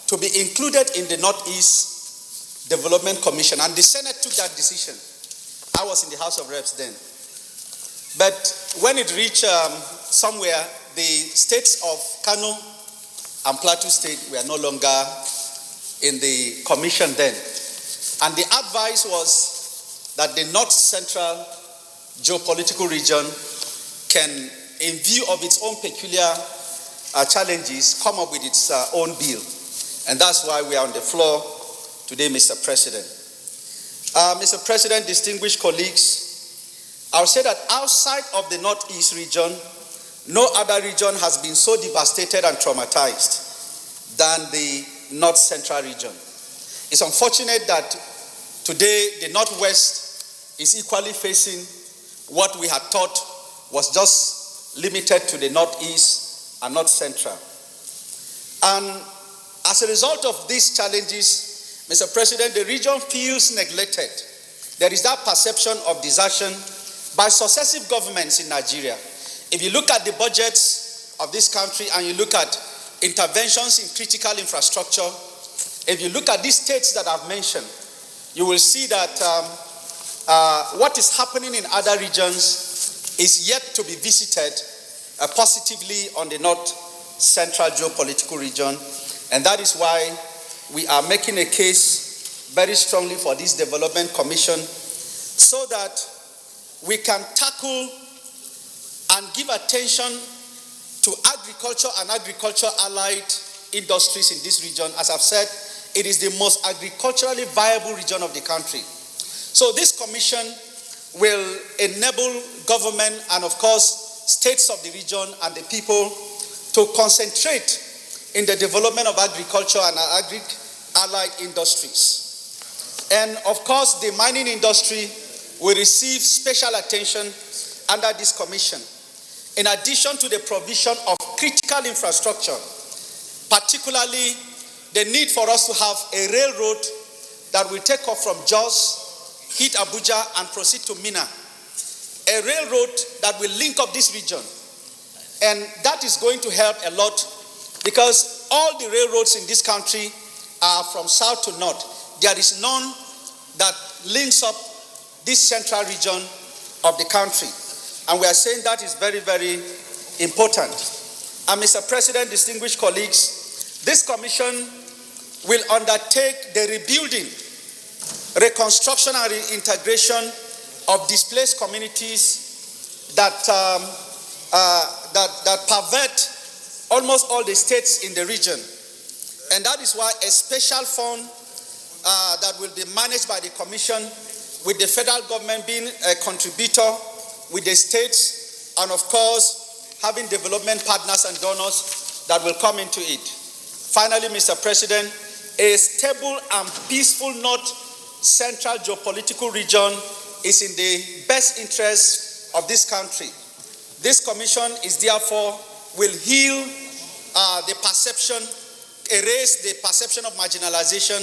S15: to be included in the Northeast Development Commission, and the Senate took that decision. I was in the House of Reps then. But when it reached somewhere, the states of Kano and Plateau State were no longer in the commission then. And the advice was that the North Central geopolitical region can, in view of its own peculiar challenges, come up with its own bill. And that's why we are on the floor today, Mr. President. Mr. President, distinguished colleagues, I'll say that outside of the Northeast region, no other region has been so devastated and traumatized than the North Central region. It's unfortunate that today the Northwest is equally facing what we had thought was just limited to the Northeast and North Central. And As a result of these challenges, Mr. President, the region feels neglected. There is that perception of desertion by successive governments in Nigeria. If you look at the budgets of this country and you look at interventions in critical infrastructure, if you look at these states that I've mentioned, you will see that what is happening in other regions is yet to be visited positively on the North Central geopolitical region. And that is why we are making a case very strongly for this Development Commission so that we can tackle and give attention to agriculture and agriculture-allied industries in this region. As I've said, it is the most agriculturally viable region of the country. So this commission will enable government and, of course, states of the region and the people to concentrate in the development of agriculture and agri-allied industries. And, of course, the mining industry will receive special attention under this commission, in addition to the provision of critical infrastructure, particularly the need for us to have a railroad that will take off from Jos, hit Abuja, and proceed to Mina. A railroad that will link up this region. And that is going to help a lot because all the railroads in this country are from south to north. There is none that links up this central region of the country. And we are saying that is very, very important. And Mr. President, distinguished colleagues, this commission will undertake the rebuilding, reconstruction and reintegration of displaced communities that pervade almost all the states in the region. And that is why a special fund that will be managed by the commission, with the federal government being a contributor, with the states, and of course, having development partners and donors that will come into it. Finally, Mr. President, a stable and peaceful North Central geopolitical region is in the best interest of this country. This commission is therefore will heal the perception, erase the perception of marginalization,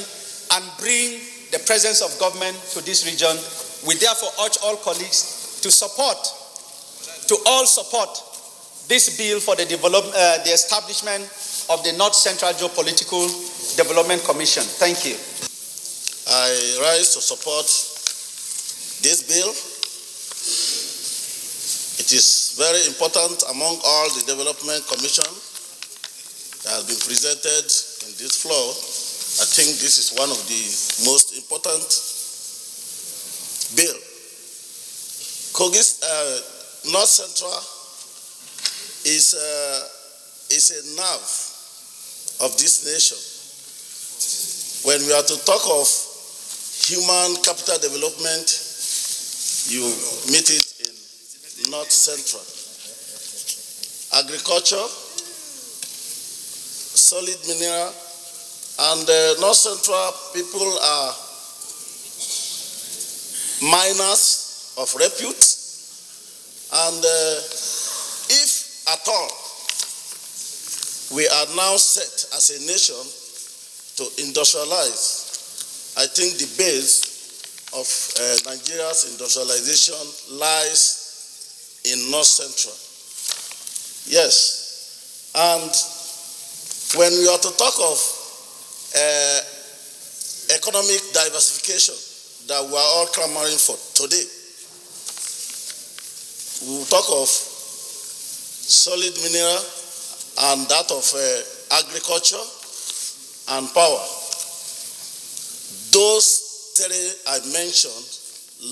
S15: and bring the presence of government to this region. We therefore urge all colleagues to all support this bill for the establishment of the North Central Geopolitical Development Commission. Thank you.
S10: I rise to support this bill. It is very important among all the development commission that has been presented in this floor. I think this is one of the most important bill. Kogi's North Central is a nerve of this nation. When we are to talk of human capital development, you meet it in North Central. Agriculture, solid mineral, and North Central people are miners of repute, and if at all we are now set as a nation to industrialize, I think the base of Nigeria's industrialization lies in North Central. Yes, and when we are to talk of economic diversification that we are all clamoring for today, we will talk of solid mineral and that of agriculture and power. Those three I mentioned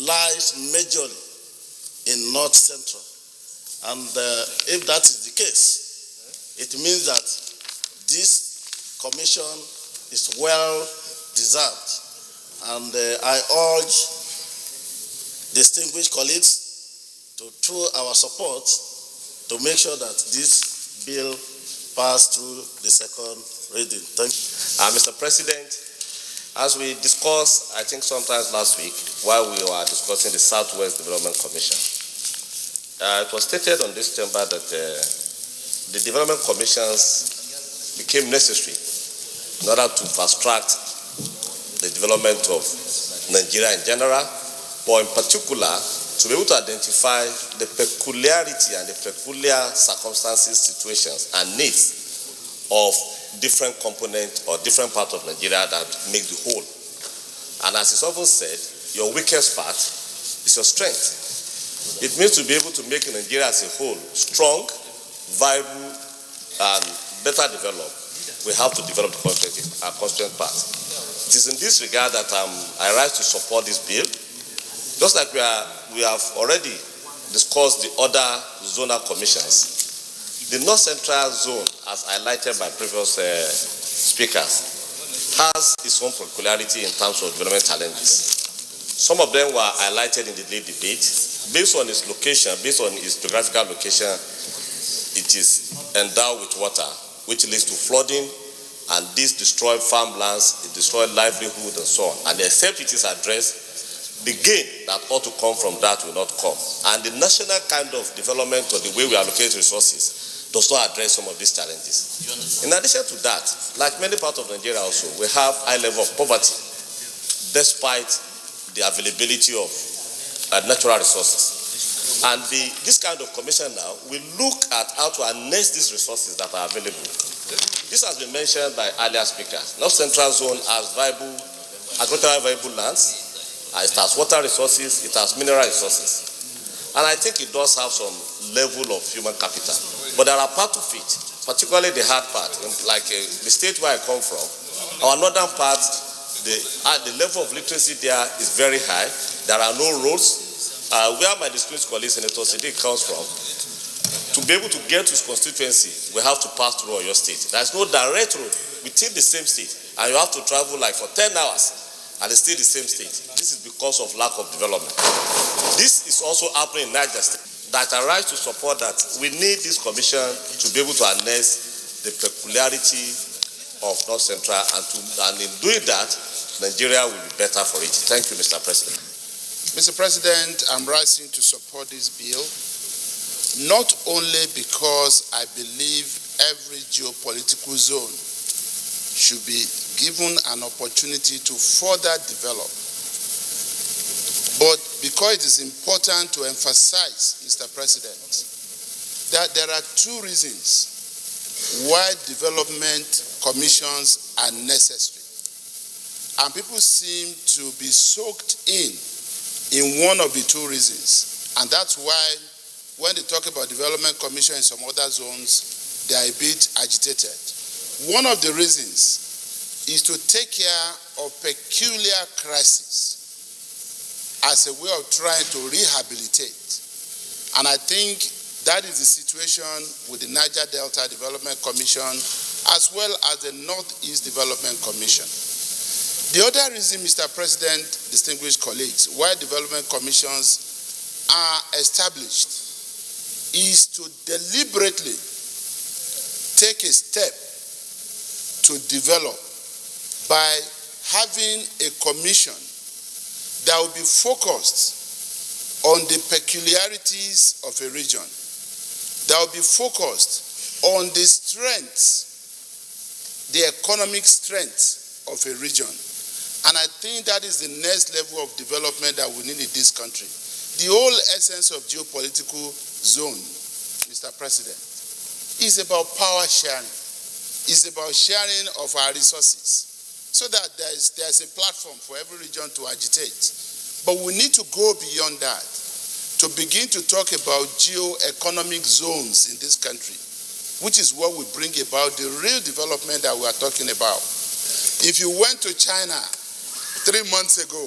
S10: lies majorly in North Central. And if that is the case, it means that this commission is well deserved. And I urge distinguished colleagues to throw our support to make sure that this bill pass through the second reading. Thank you.
S16: Mr. President, as we discussed, I think sometimes last week, while we were discussing the Southwest Development Commission, it was stated on this chamber that the development commissions became necessary in order to fast-track the development of Nigeria in general, but in particular, to be able to identify the peculiarity and the peculiar circumstances, situations, and needs of different components or different parts of Nigeria that make the whole. And as is often said, your weakest part is your strength. It means to be able to make Nigeria as a whole strong, viable, and better developed. We have to develop the constituent part. It is in this regard that I rise to support this bill. Just like we have already discussed the other zonal commissions, the North Central Zone, as highlighted by previous speakers, has its own peculiarity in terms of development challenges. Some of them were highlighted in the late debate. Based on its location, based on its geographical location, it is endowed with water, which leads to flooding, and this destroyed farmlands, it destroyed livelihood and so on. And except it is addressed, the gain that ought to come from that will not come. And the national kind of development or the way we allocate resources does not address some of these challenges. In addition to that, like many parts of Nigeria also, we have high level of poverty despite the availability of natural resources. And this kind of commission now will look at how to harness these resources that are available. This has been mentioned by earlier speakers. North Central Zone has agricultural viable lands, it has water resources, it has mineral resources. And I think it does have some level of human capital. But there are parts of it, particularly the hard part, like the state where I come from, our northern part, the level of literacy there is very high. There are no roads. Where my distinguished colleague, Senator Sadiq, comes from, to be able to get to his constituency, we have to pass through your state. There's no direct road within the same state, and you have to travel like for 10 hours, and it's still the same state. This is because of lack of development. This is also happening in Niger State. That I rise to support that we need this commission to be able to harness the peculiarity of North Central, and in doing that, Nigeria will be better for it. Thank you, Mr. President.
S10: Mr. President, I'm rising to support this bill, not only because I believe every geopolitical zone should be given an opportunity to further develop, but because it is important to emphasize, Mr. President, that there are two reasons why development commissions are necessary. And people seem to be soaked in one of the two reasons. And that's why when they talk about development commission in some other zones, they are a bit agitated. One of the reasons is to take care of peculiar crises as a way of trying to rehabilitate. And I think that is the situation with the Niger Delta Development Commission as well as the Northeast Development Commission. The other reason, Mr. President, distinguished colleagues, why development commissions are established is to deliberately take a step to develop by having a commission that will be focused on the peculiarities of a region, that will be focused on the strengths, the economic strengths of a region. And I think that is the next level of development that we need in this country. The whole essence of geopolitical zone, Mr. President, is about power sharing. It's about sharing of our resources so that there's a platform for every region to agitate. But we need to go beyond that to begin to talk about geo-economic zones in this country, which is what will bring about the real development that we are talking about. If you went to China 3 months ago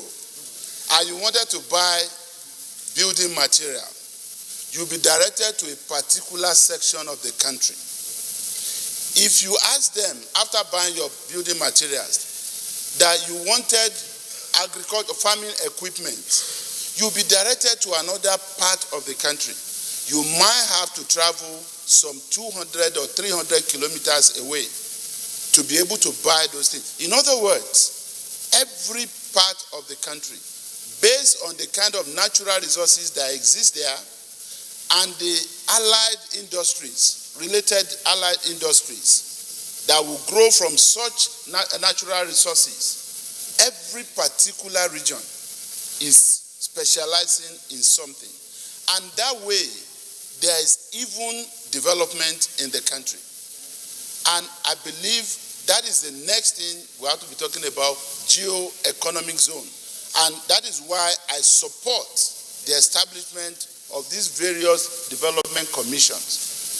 S10: and you wanted to buy building material, you'll be directed to a particular section of the country. If you ask them, after buying your building materials, that you wanted agriculture, farming equipment, you'll be directed to another part of the country. You might have to travel some 200 or 300 kilometers away to be able to buy those things. In other words, every part of the country, based on the kind of natural resources that exist there and the allied industries, related allied industries that will grow from such natural resources. Every particular region is specializing in something. And that way, there is even development in the country. And I believe that is the next thing we have to be talking about, geo-economic zone. And that is why I support the establishment of these various development commissions.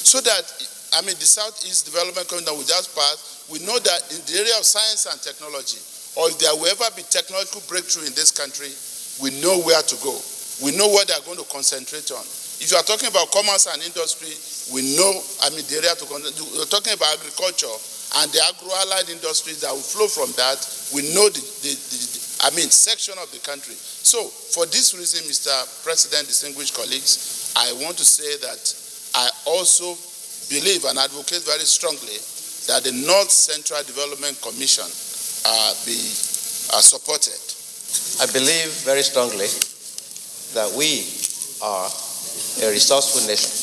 S10: So that, the Southeast Development Commission that we just passed, we know that in the area of science and technology, or if there will ever be technological breakthrough in this country, we know where to go. We know what they are going to concentrate on. If you are talking about commerce and industry, we know, the area to concentrate. We're talking about agriculture and the agro-allied industries that will flow from that. We know the section of the country. So, for this reason, Mr. President, distinguished colleagues, I want to say that I also believe and advocate very strongly that the North Central Development Commission be supported.
S13: I believe very strongly that we are a resourceful nation.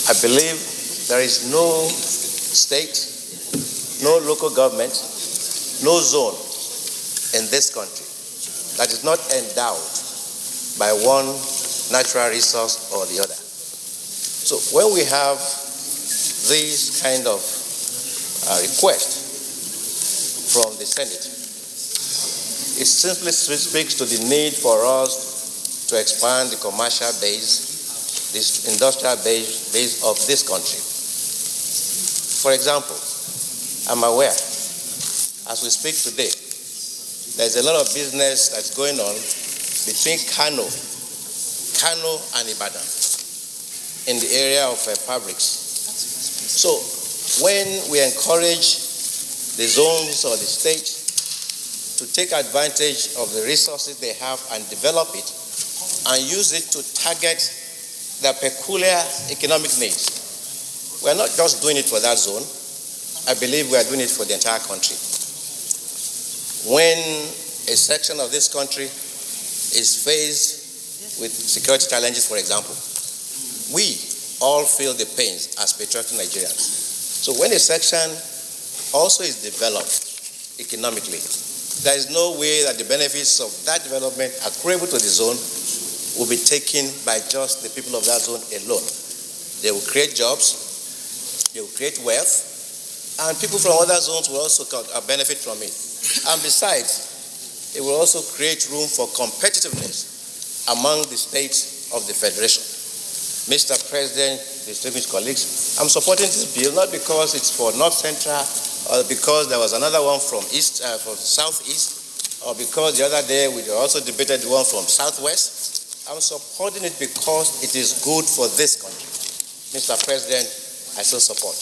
S13: I believe there is no state, no local government, no zone in this country that is not endowed by one natural resource or the other. So when we have these kind of requests from the Senate, it simply speaks to the need for us to expand the commercial base, this industrial base of this country. For example, I'm aware, as we speak today, there's a lot of business that's going on between Kano and Ibadan in the area of fabrics. So when we encourage the zones or the states to take advantage of the resources they have and develop it and use it to target their peculiar economic needs, we're not just doing it for that zone. I believe we are doing it for the entire country. When a section of this country is faced with security challenges, for example, we all feel the pains as patriotic Nigerians. So when a section also is developed economically, there is no way that the benefits of that development accruable to the zone will be taken by just the people of that zone alone. They will create jobs, they will create wealth, and people from other zones will also benefit from it. And besides, it will also create room for competitiveness among the states of the Federation. Mr. President, distinguished colleagues, I'm supporting this bill not because it's for North Central or because there was another one from Southeast, or because the other day we also debated the one from Southwest. I'm supporting it because it is good for this country. Mr. President, I still support.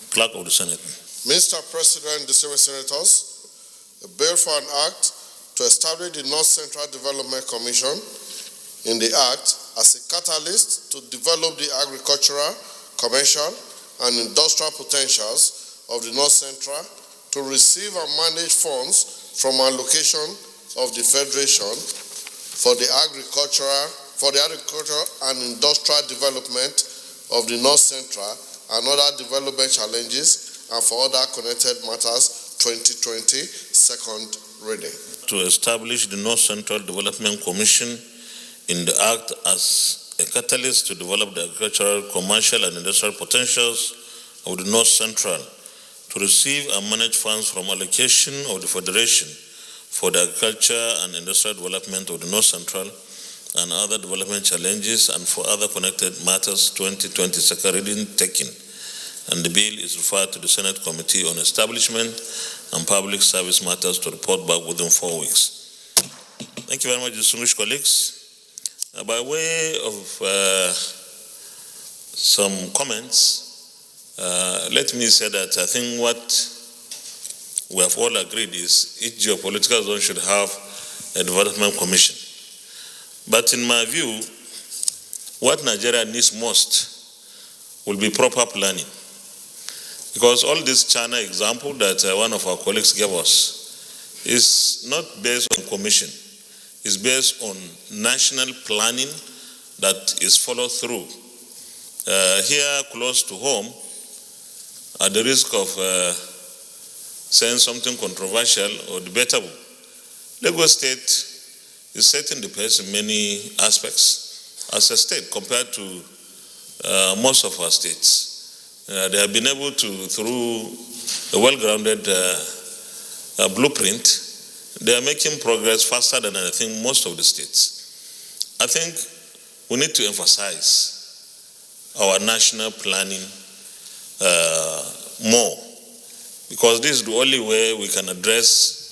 S4: Clerk of the Senate.
S10: Mr. President, distinguished senators, a bill for an act to establish the North Central Development Commission in the act as a catalyst to develop the agricultural, commercial, and industrial potentials of the North Central, to receive and manage funds from allocation of the Federation for the agricultural and industrial development of the North Central and other development challenges, and for other connected matters, 2020, second reading.
S4: To establish the North Central Development Commission in the Act as a catalyst to develop the agricultural, commercial, and industrial potentials of the North Central, to receive and manage funds from allocation of the Federation for the agriculture and industrial development of the North Central and other development challenges, and for other connected matters, 2020 second reading taken. And the bill is referred to the Senate Committee on Establishment and Public Service Matters to report back within 4 weeks. Thank you very much, distinguished colleagues. By way of some comments, let me say that I think what we have all agreed is each geopolitical zone should have a development commission. But in my view, what Nigeria needs most will be proper planning. Because all this China example that one of our colleagues gave us is not based on commission. It's based on national planning that is followed through. Here, close to home, at the risk of saying something controversial or debatable, Lagos State is setting the pace in many aspects as a state compared to most of our states. They have been able to, through a well-grounded blueprint, they are making progress faster than I think most of the states. I think we need to emphasize our national planning more, because this is the only way we can address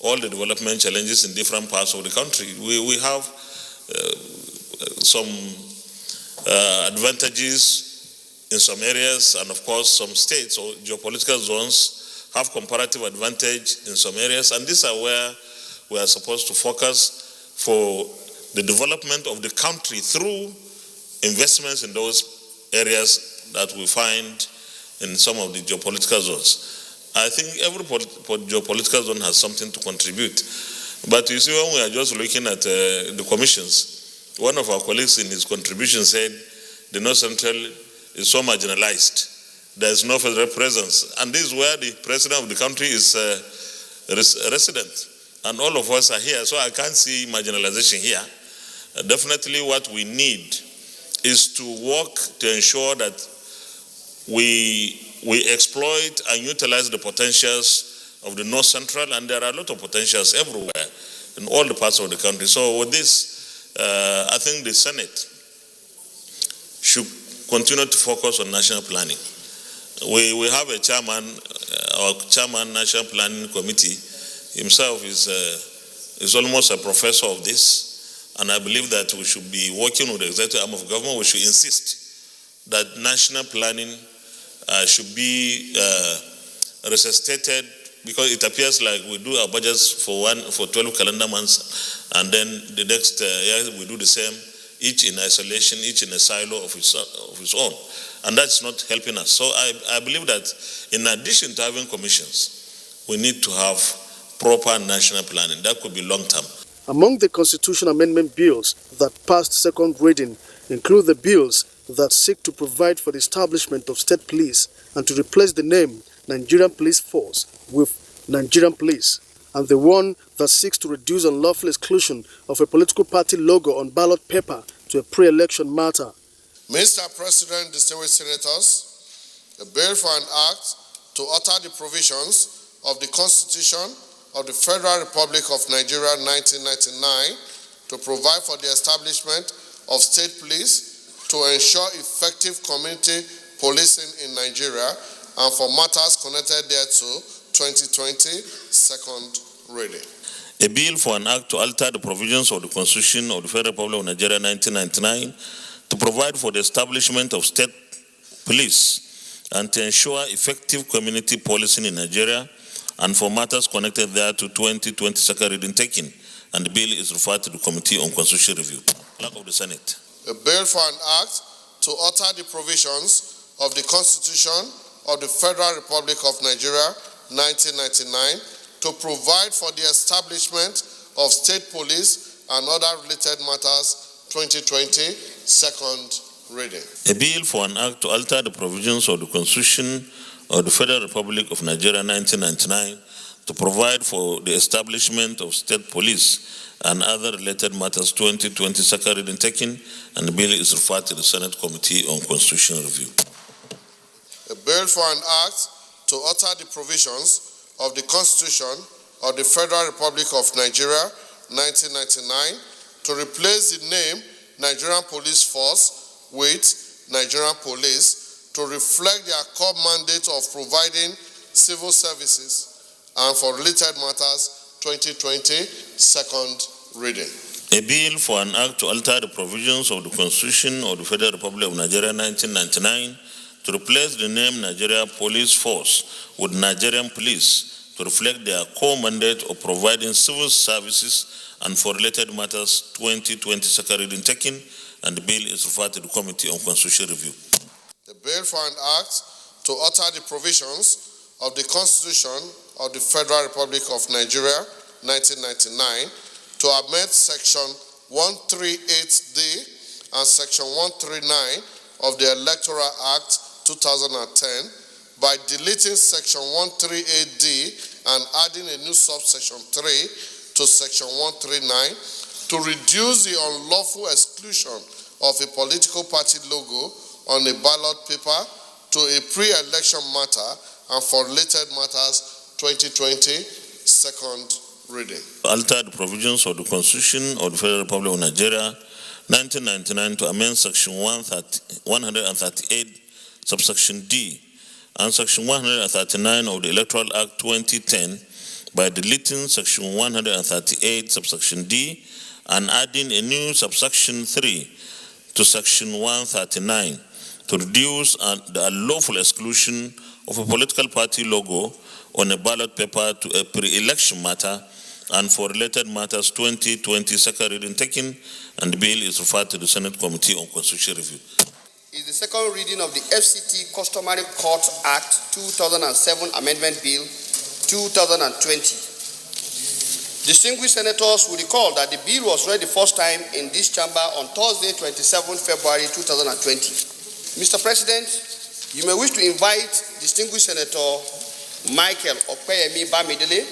S4: all the development challenges in different parts of the country. We have some advantages in some areas, and of course some states or geopolitical zones have comparative advantage in some areas, and these are where we are supposed to focus for the development of the country through investments in those areas that we find in some of the geopolitical zones. I think every geopolitical zone has something to contribute. But you see, when we are just looking at the commissions, one of our colleagues in his contribution said the North Central is so marginalized. There is no federal presence. And this is where the president of the country is a resident. And all of us are here, so I can't see marginalization here. Definitely what we need is to work to ensure that we exploit and utilize the potentials of the North Central, and there are a lot of potentials everywhere in all the parts of the country. So with this, I think the Senate should continue to focus on national planning. We have a chairman, our chairman, National Planning Committee, himself is almost a professor of this, and I believe that we should be working with the executive arm of government. We should insist that national planning should be resuscitated, because it appears like we do our budgets for 12 calendar months, and then the next year we do the same, each in isolation, each in a silo of its own, and that's not helping us. So I believe that in addition to having commissions, we need to have proper national planning. That could be long term.
S1: Among the constitution amendment bills that passed second reading include the bills that seek to provide for the establishment of state police and to replace the name Nigerian Police Force with Nigerian Police, and the one that seeks to reduce unlawful exclusion of a political party logo on ballot paper to a pre-election matter.
S10: Mr. President, distinguished senators, a bill for an act to alter the provisions of the Constitution of the Federal Republic of Nigeria 1999 to provide for the establishment of state police to ensure effective community policing in Nigeria and for matters connected thereto, 2020, second reading.
S4: A bill for an act to alter the provisions of the Constitution of the Federal Republic of Nigeria 1999 to provide for the establishment of state police and to ensure effective community policing in Nigeria and for matters connected thereto, 2020, second reading taken, and the bill is referred to the Committee on Constitutional Review. Clerk of the Senate.
S10: A bill for an act to alter the provisions of the Constitution of the Federal Republic of Nigeria 1999 to provide for the establishment of state police and other related matters, 2020, second reading.
S4: A bill for an act to alter the provisions of the Constitution of the Federal Republic of Nigeria 1999 to provide for the establishment of state police and other related matters, 2020, second reading taken, and the bill is referred to the Senate Committee on Constitutional Review.
S10: A bill for an act to alter the provisions of the Constitution of the Federal Republic of Nigeria 1999 to replace the name Nigerian Police Force with Nigerian Police to reflect their core mandate of providing civil services and for related matters, 2020, second reading.
S4: A bill for an act to alter the provisions of the Constitution of the Federal Republic of Nigeria 1999 to replace the name Nigeria Police Force with Nigerian Police to reflect their core mandate of providing civil services and for related matters, 2020, second reading taken, and the bill is referred to the Committee on Constitutional Review.
S10: The bill for an act to alter the provisions of the Constitution of the Federal Republic of Nigeria 1999 to amend Section 138D and Section 139 of the Electoral Act 2010 by deleting section 138D and adding a new subsection 3 to section 139 to reduce the unlawful exclusion of a political party logo on a ballot paper to a pre-election matter and for related matters 2020, second reading.
S4: Alter the provisions of the Constitution of the Federal Republic of Nigeria, 1999, to amend Section 138, subsection D, and Section 139 of the Electoral Act 2010 by deleting Section 138, subsection D, and adding a new subsection 3 to Section 139 to reduce the unlawful exclusion of a political party logo on a ballot paper to a pre-election matter and for related matters 2020 second reading taken, and the bill is referred to the Senate Committee on Constitutional Review.
S14: Is the second reading of the FCT Customary Court Act 2007 Amendment Bill 2020. Distinguished senators will recall that the bill was read the first time in this chamber on Thursday, 27 February 2020. Mr. President, you may wish to invite distinguished Senator Michael Opeyemi Bamidele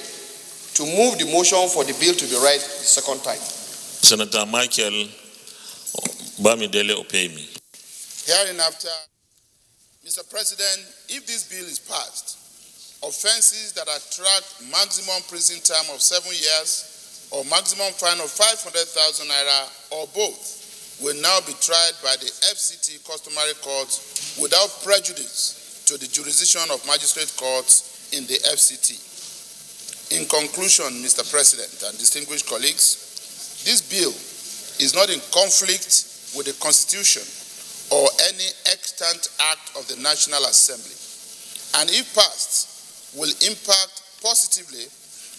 S14: to move the motion for the bill to be read the second time.
S4: Senator Michael Bamidele Opeyemi.
S11: Hereinafter, Mr. President, if this bill is passed, offenses that attract maximum prison term of 7 years or maximum fine of 500,000 naira or both will now be tried by the FCT customary courts without prejudice to the jurisdiction of magistrate courts in the FCT. In conclusion, Mr. President and distinguished colleagues, this bill is not in conflict with the Constitution or any extant act of the National Assembly, and if passed, will impact positively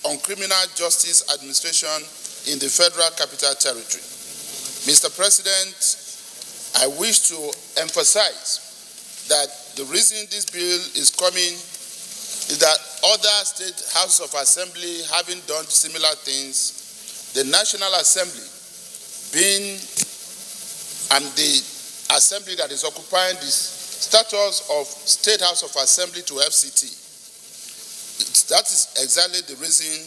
S11: on criminal justice administration in the Federal Capital Territory. Mr. President, I wish to emphasize that the reason this bill is coming is that other state houses of assembly having done similar things, the National Assembly being the assembly that is occupying the status of State House of Assembly to FCT. That is exactly the reason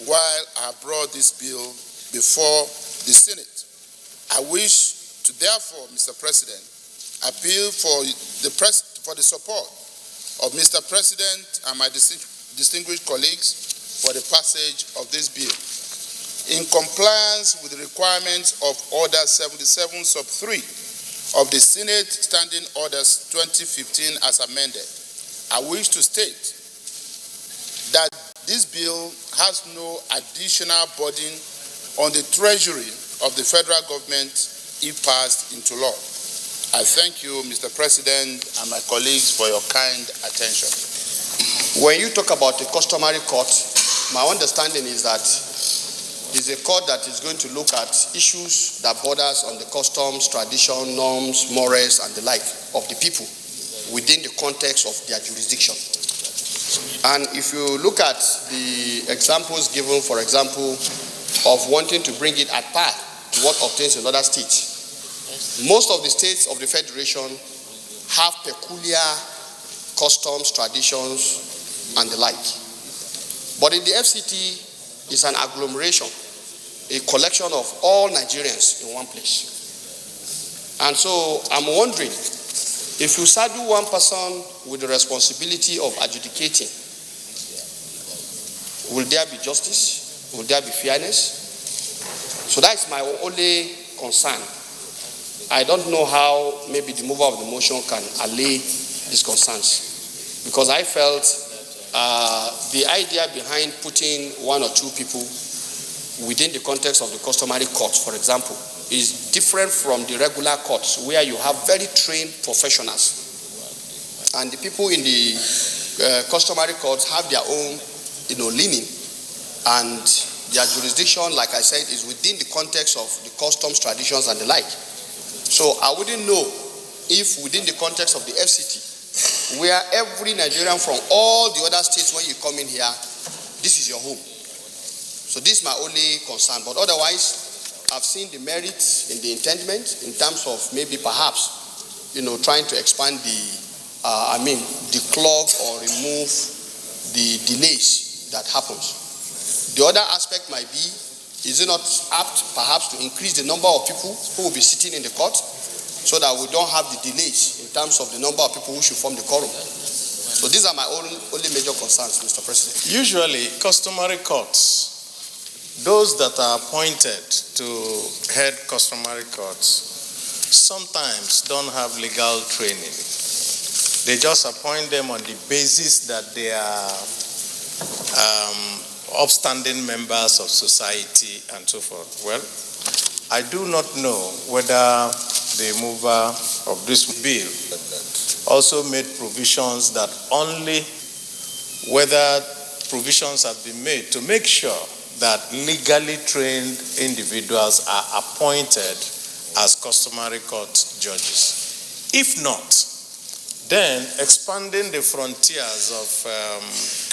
S11: why I brought this bill before the Senate. I wish to therefore, Mr. President, appeal for the support of Mr. President and my distinguished colleagues for the passage of this bill. In compliance with the requirements of Order 77 sub 3 of the Senate Standing Orders 2015 as amended, I wish to state that this bill has no additional burden on the treasury of the federal government if passed into law. I thank you, Mr. President, and my colleagues for your kind attention.
S14: When you talk about the customary court, my understanding is that it's a court that is going to look at issues that borders on the customs, tradition, norms, morals, and the like of the people within the context of their jurisdiction. And if you look at the examples given, for example, of wanting to bring it at par to what obtains in other states, most of the states of the Federation have peculiar customs, traditions, and the like. But in the FCT, it's an agglomeration, a collection of all Nigerians in one place. And so I'm wondering, if you saddle one person with the responsibility of adjudicating, will there be justice? Will there be fairness? So that's my only concern. I don't know how maybe the mover of the motion can allay these concerns, because I felt the idea behind putting one or two people within the context of the customary courts, for example, is different from the regular courts where you have very trained professionals. And the people in the customary courts have their own, leaning, and their jurisdiction, like I said, is within the context of the customs, traditions, and the like. So I wouldn't know if within the context of the FCT, where every Nigerian from all the other states, when you come in here, this is your home. So this is my only concern. But otherwise, I've seen the merits in the intendment in terms of maybe perhaps, trying to expand the declog or remove the delays that happens. The other aspect might be, is it not apt perhaps to increase the number of people who will be sitting in the court so that we don't have the delays in terms of the number of people who should form the quorum? So these are my only major concerns, Mr. President.
S17: Usually, customary courts, those that are appointed to head customary courts, sometimes don't have legal training. They just appoint them on the basis that they are upstanding members of society and so forth. Well, I do not know whether the mover of this bill also made provisions that only whether provisions have been made to make sure that legally trained individuals are appointed as customary court judges. If not, then expanding the frontiers of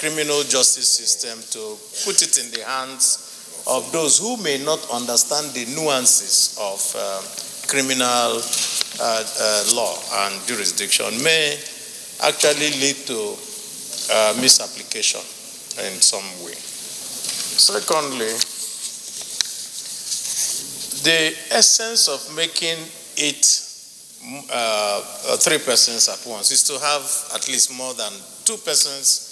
S17: criminal justice system to put it in the hands of those who may not understand the nuances of criminal law and jurisdiction may actually lead to misapplication in some way. Secondly, the essence of making it 3 persons at once is to have at least more than 2 persons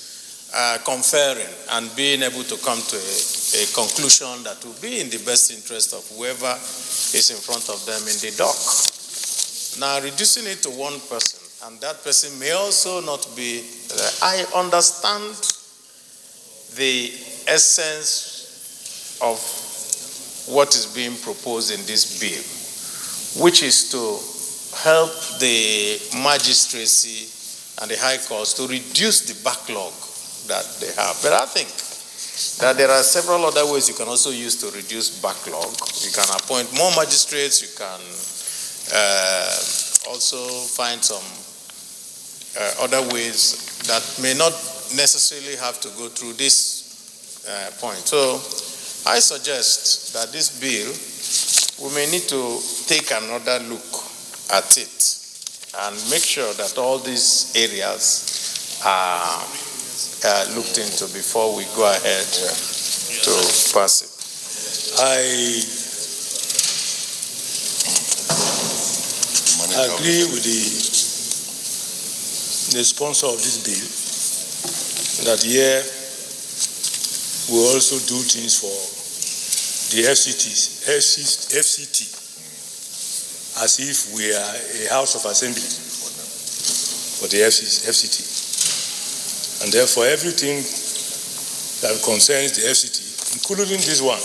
S17: conferring and being able to come to a conclusion that will be in the best interest of whoever is in front of them in the dock. Now, reducing it to 1 person, and that person may also not be, I understand the essence of what is being proposed in this bill, which is to help the magistracy and the high courts to reduce the backlog that they have. But I think that there are several other ways you can also use to reduce backlog. You can appoint more magistrates, you can also find some other ways that may not necessarily have to go through this point. So I suggest that this bill, we may need to take another look at it and make sure that all these areas are looked into before we go ahead to pass it.
S18: I agree with the sponsor of this bill that here we also do things for the FCT as if we are a house of assembly for the FCT. And therefore everything that concerns the FCT, including this one,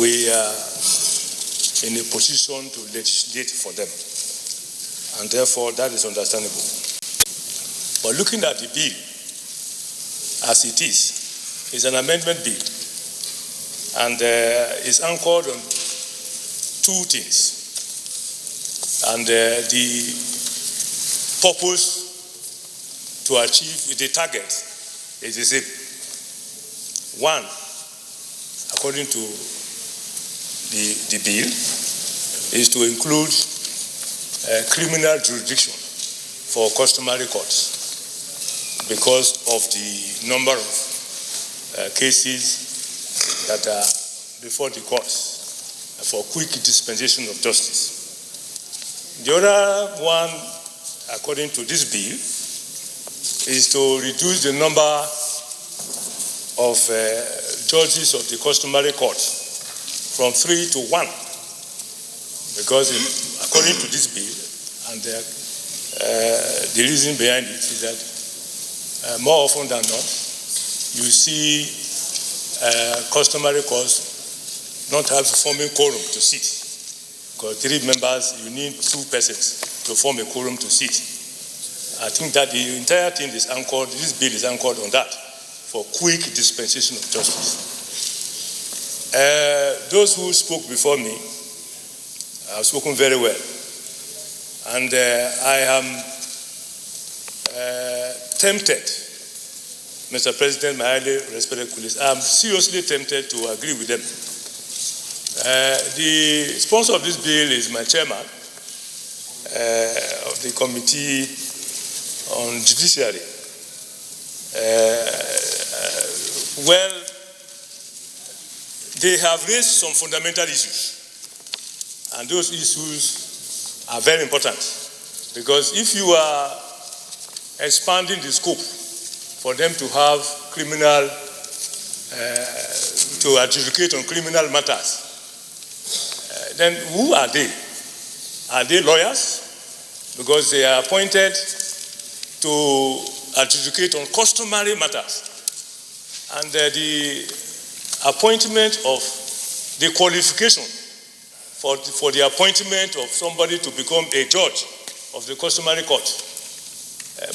S18: we are in a position to legislate for them. And therefore that is understandable. But looking at the bill as it is, it's an amendment bill. And it's anchored on 2 things. And the purpose to achieve the target is the same. 1, according to the bill, is to include criminal jurisdiction for customary courts because of the number of cases that are before the courts for quick dispensation of justice. The other one, according to this bill, is to reduce the number of judges of the customary court from 3 to 1, because according to this bill, and the reason behind it is that more often than not, you see customary courts not have forming quorum to sit, because 3 members, you need 2 persons to form a quorum to sit. I think that the entire thing is anchored, this bill is anchored on that, for quick dispensation of justice. Those who spoke before me have spoken very well. And I am tempted, Mr. President, my highly respected colleagues, I am seriously tempted to agree with them. The sponsor of this bill is my chairman, of the Committee on Judiciary. Well, they have raised some fundamental issues, and those issues are very important, because if you are expanding the scope for them to have criminal, to adjudicate on criminal matters, then who are they? Are they lawyers? Because they are appointed to adjudicate on customary matters. And the appointment of the qualification for the appointment of somebody to become a judge of the customary court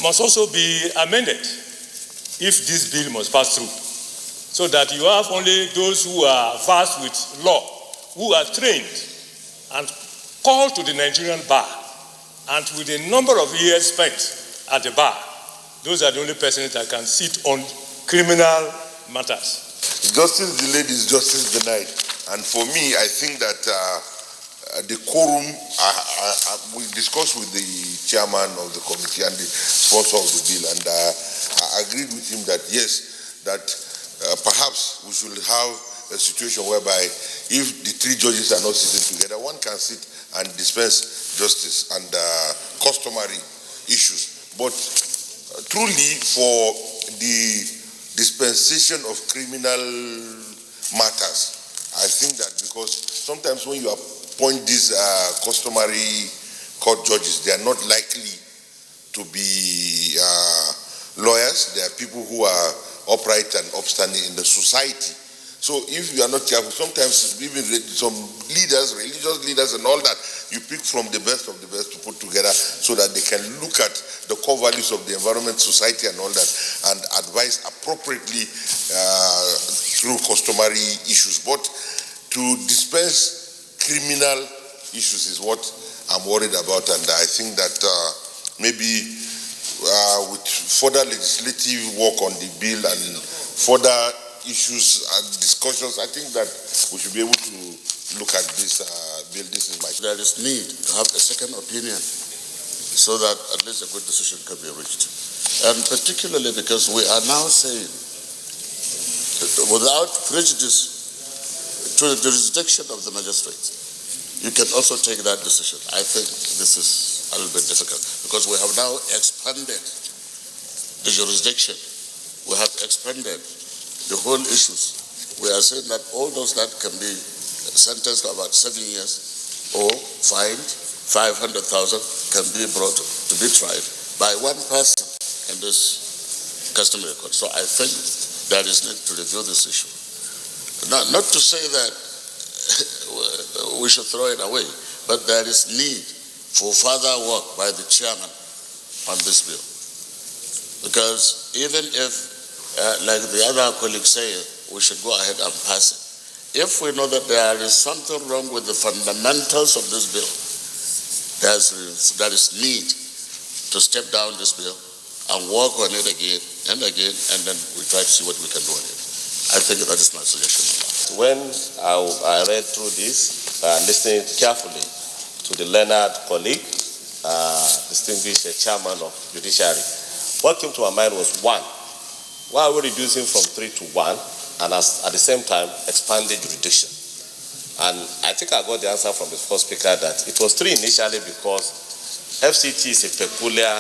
S18: must also be amended if this bill must pass through, so that you have only those who are versed with law, who are trained and called to the Nigerian bar, and with a number of years spent at the bar. Those are the only persons that can sit on criminal matters.
S7: Justice delayed is justice denied. And for me, I think that the quorum, we discussed with the chairman of the committee and the sponsor of the bill, and I agreed with him that yes, that perhaps we should have a situation whereby if the three judges are not sitting together, one can sit and dispense justice and customary issues. But truly, for the dispensation of criminal matters, I think that because sometimes when you appoint these customary court judges, they are not likely to be lawyers. They are people who are upright and upstanding in the society. So if you are not careful, sometimes even some leaders, religious leaders and all that, you pick from the best of the best to put together so that they can look at the core values of the environment, society and all that, and advise appropriately through customary issues. But to dispense criminal issues is what I'm worried about, and I think that maybe with further legislative work on the bill and further issues and discussions, I think that we should be able to look at this bill. This is my...
S12: There is need to have a second opinion so that at least a good decision can be reached. And particularly because we are now saying that without prejudice to the jurisdiction of the magistrate, you can also take that decision. I think this is a little bit difficult because we have now expanded the jurisdiction. We have expanded the whole issues. We are saying that all those that can be sentenced to about 7 years or fined 500,000 can be brought to be tried by one person in this customary court. So I think there is need to review this issue. Not to say that we should throw it away, but there is need for further work by the chairman on this bill. Because even if like the other colleagues say, we should go ahead and pass it. If we know that there is something wrong with the fundamentals of this bill, there is need to step down this bill and work on it again, and then we try to see what we can do on it. I think that is my suggestion.
S16: When I read through this, listening carefully to the learned colleague, distinguished chairman of judiciary, what came to my mind was one, why are we reducing from 3 to 1 and at the same time expanding jurisdiction? And I think I got the answer from the first speaker that it was 3 initially because FCT is a peculiar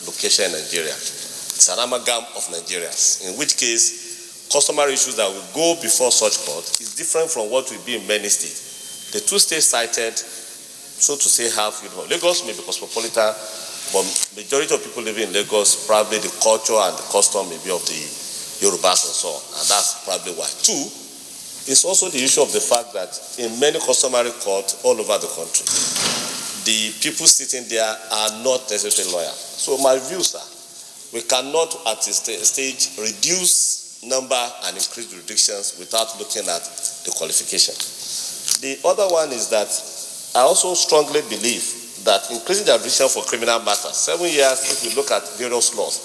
S16: location in Nigeria. It's an amalgam of Nigerians, in which case customary issues that will go before such court is different from what will be in many states. The 2 states cited, so to say, have Lagos may be cosmopolitan, but majority of people living in Lagos, probably the culture and the custom maybe of the Yorubas and so on, and that's probably why. 2, it's also the issue of the fact that in many customary courts all over the country, the people sitting there are not necessarily lawyers. So my view, sir, we cannot at this stage reduce number and increase jurisdictions without looking at the qualification. The other one is that I also strongly believe that increasing the jurisdiction for criminal matters, 7 years, if we look at various laws,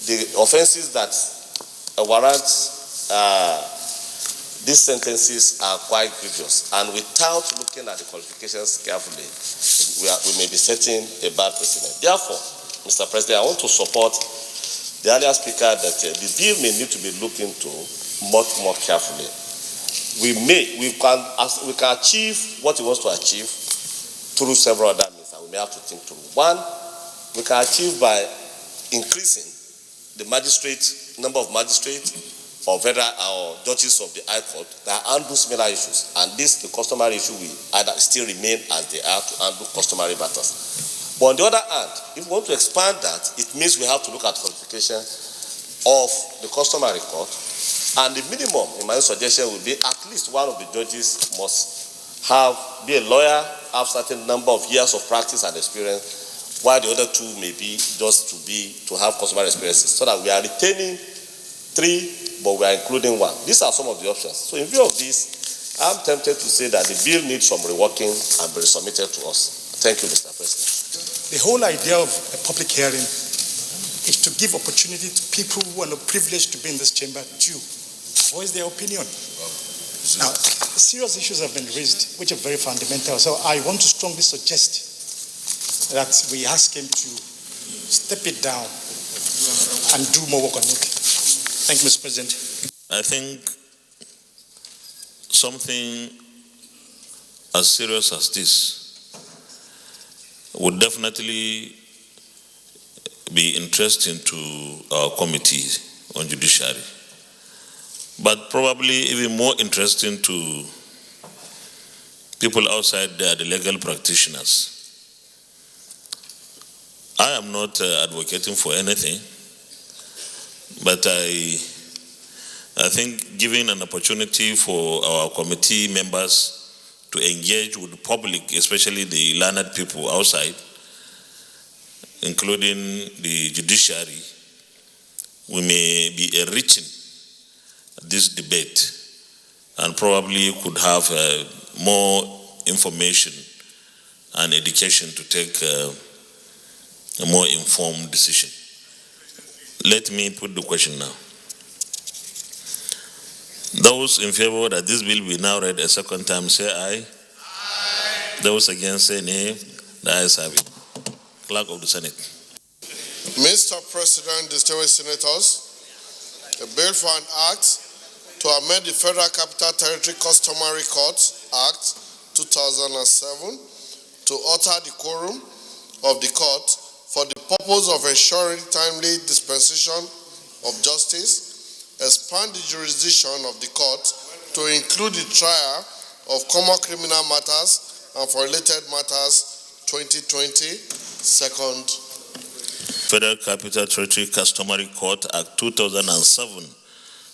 S16: the offenses that warrant these sentences are quite grievous, and without looking at the qualifications carefully, we may be setting a bad precedent. Therefore, Mr. President, I want to support the earlier speaker that the bill may need to be looked into much more carefully. We can achieve what we want to achieve through several other means, and we may have to think through. One, we can achieve by increasing the number of magistrates or judges of the High Court that handle similar issues, and the customary issue will either still remain as they are to handle customary matters. But on the other hand, if we want to expand that, it means we have to look at qualification of the customary court, and the minimum, in my suggestion, would be at least one of the judges must be a lawyer, have certain number of years of practice and experience, while the other two may be just to have customary experiences, so that we are retaining 3, but we are including 1. These are some of the options. So in view of this, I'm tempted to say that the bill needs some reworking and be resubmitted to us. Thank you, Mr. President.
S19: The whole idea of a public hearing is to give opportunity to people who are not privileged to be in this chamber to voice their opinion. Now, serious issues have been raised, which are very fundamental. So I want to strongly suggest that we ask him to step it down and do more work on it. Thank you, Mr. President.
S4: I think something as serious as this would definitely be interesting to our committee on judiciary, but probably even more interesting to people outside there, the legal practitioners. I am not advocating for anything, but I think giving an opportunity for our committee members to engage with the public, especially the learned people outside, including the judiciary, we may be enriching this debate and probably could have more information and education to take a more informed decision. Let me put the question now. Those in favor that this bill be now read a second time, say aye. Aye. Those against, say nay. The ayes have it. Clerk of the Senate.
S10: Mr. President, distinguished senators, a bill for an act to amend the Federal Capital Territory Customary Courts Act 2007 to alter the quorum of the court for the purpose of ensuring timely dispensation of justice, expand the jurisdiction of the court to include the trial of common criminal matters and for related matters 2020, second.
S4: Federal Capital Territory Customary Court Act 2007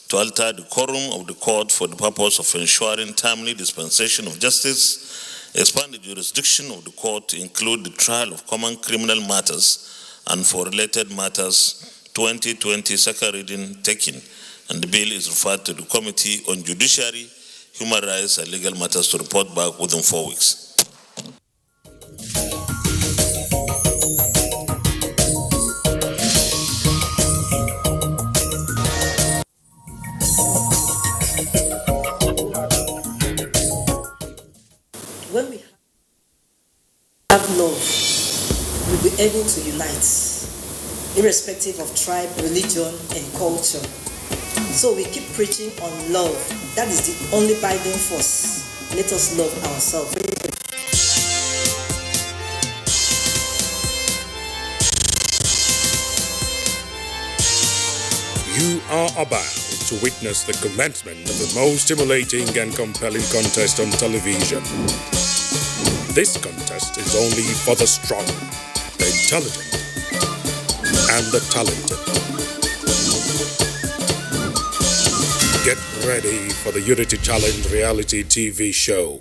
S4: to alter the quorum of the court for the purpose of ensuring timely dispensation of justice, expand the jurisdiction of the court to include the trial of common criminal matters and for related matters 2020, second reading taken. And the bill is referred to the Committee on Judiciary, Human Rights and Legal Matters to report back within 4 weeks.
S20: When we have love, we'll be able to unite, irrespective of tribe, religion, and culture. So we keep preaching on love. That is the only binding force. Let us love ourselves.
S21: You are about to witness the commencement of the most stimulating and compelling contest on television. This contest is only for the strong, the intelligent, and the talented. Get ready for the Unity Challenge reality TV show.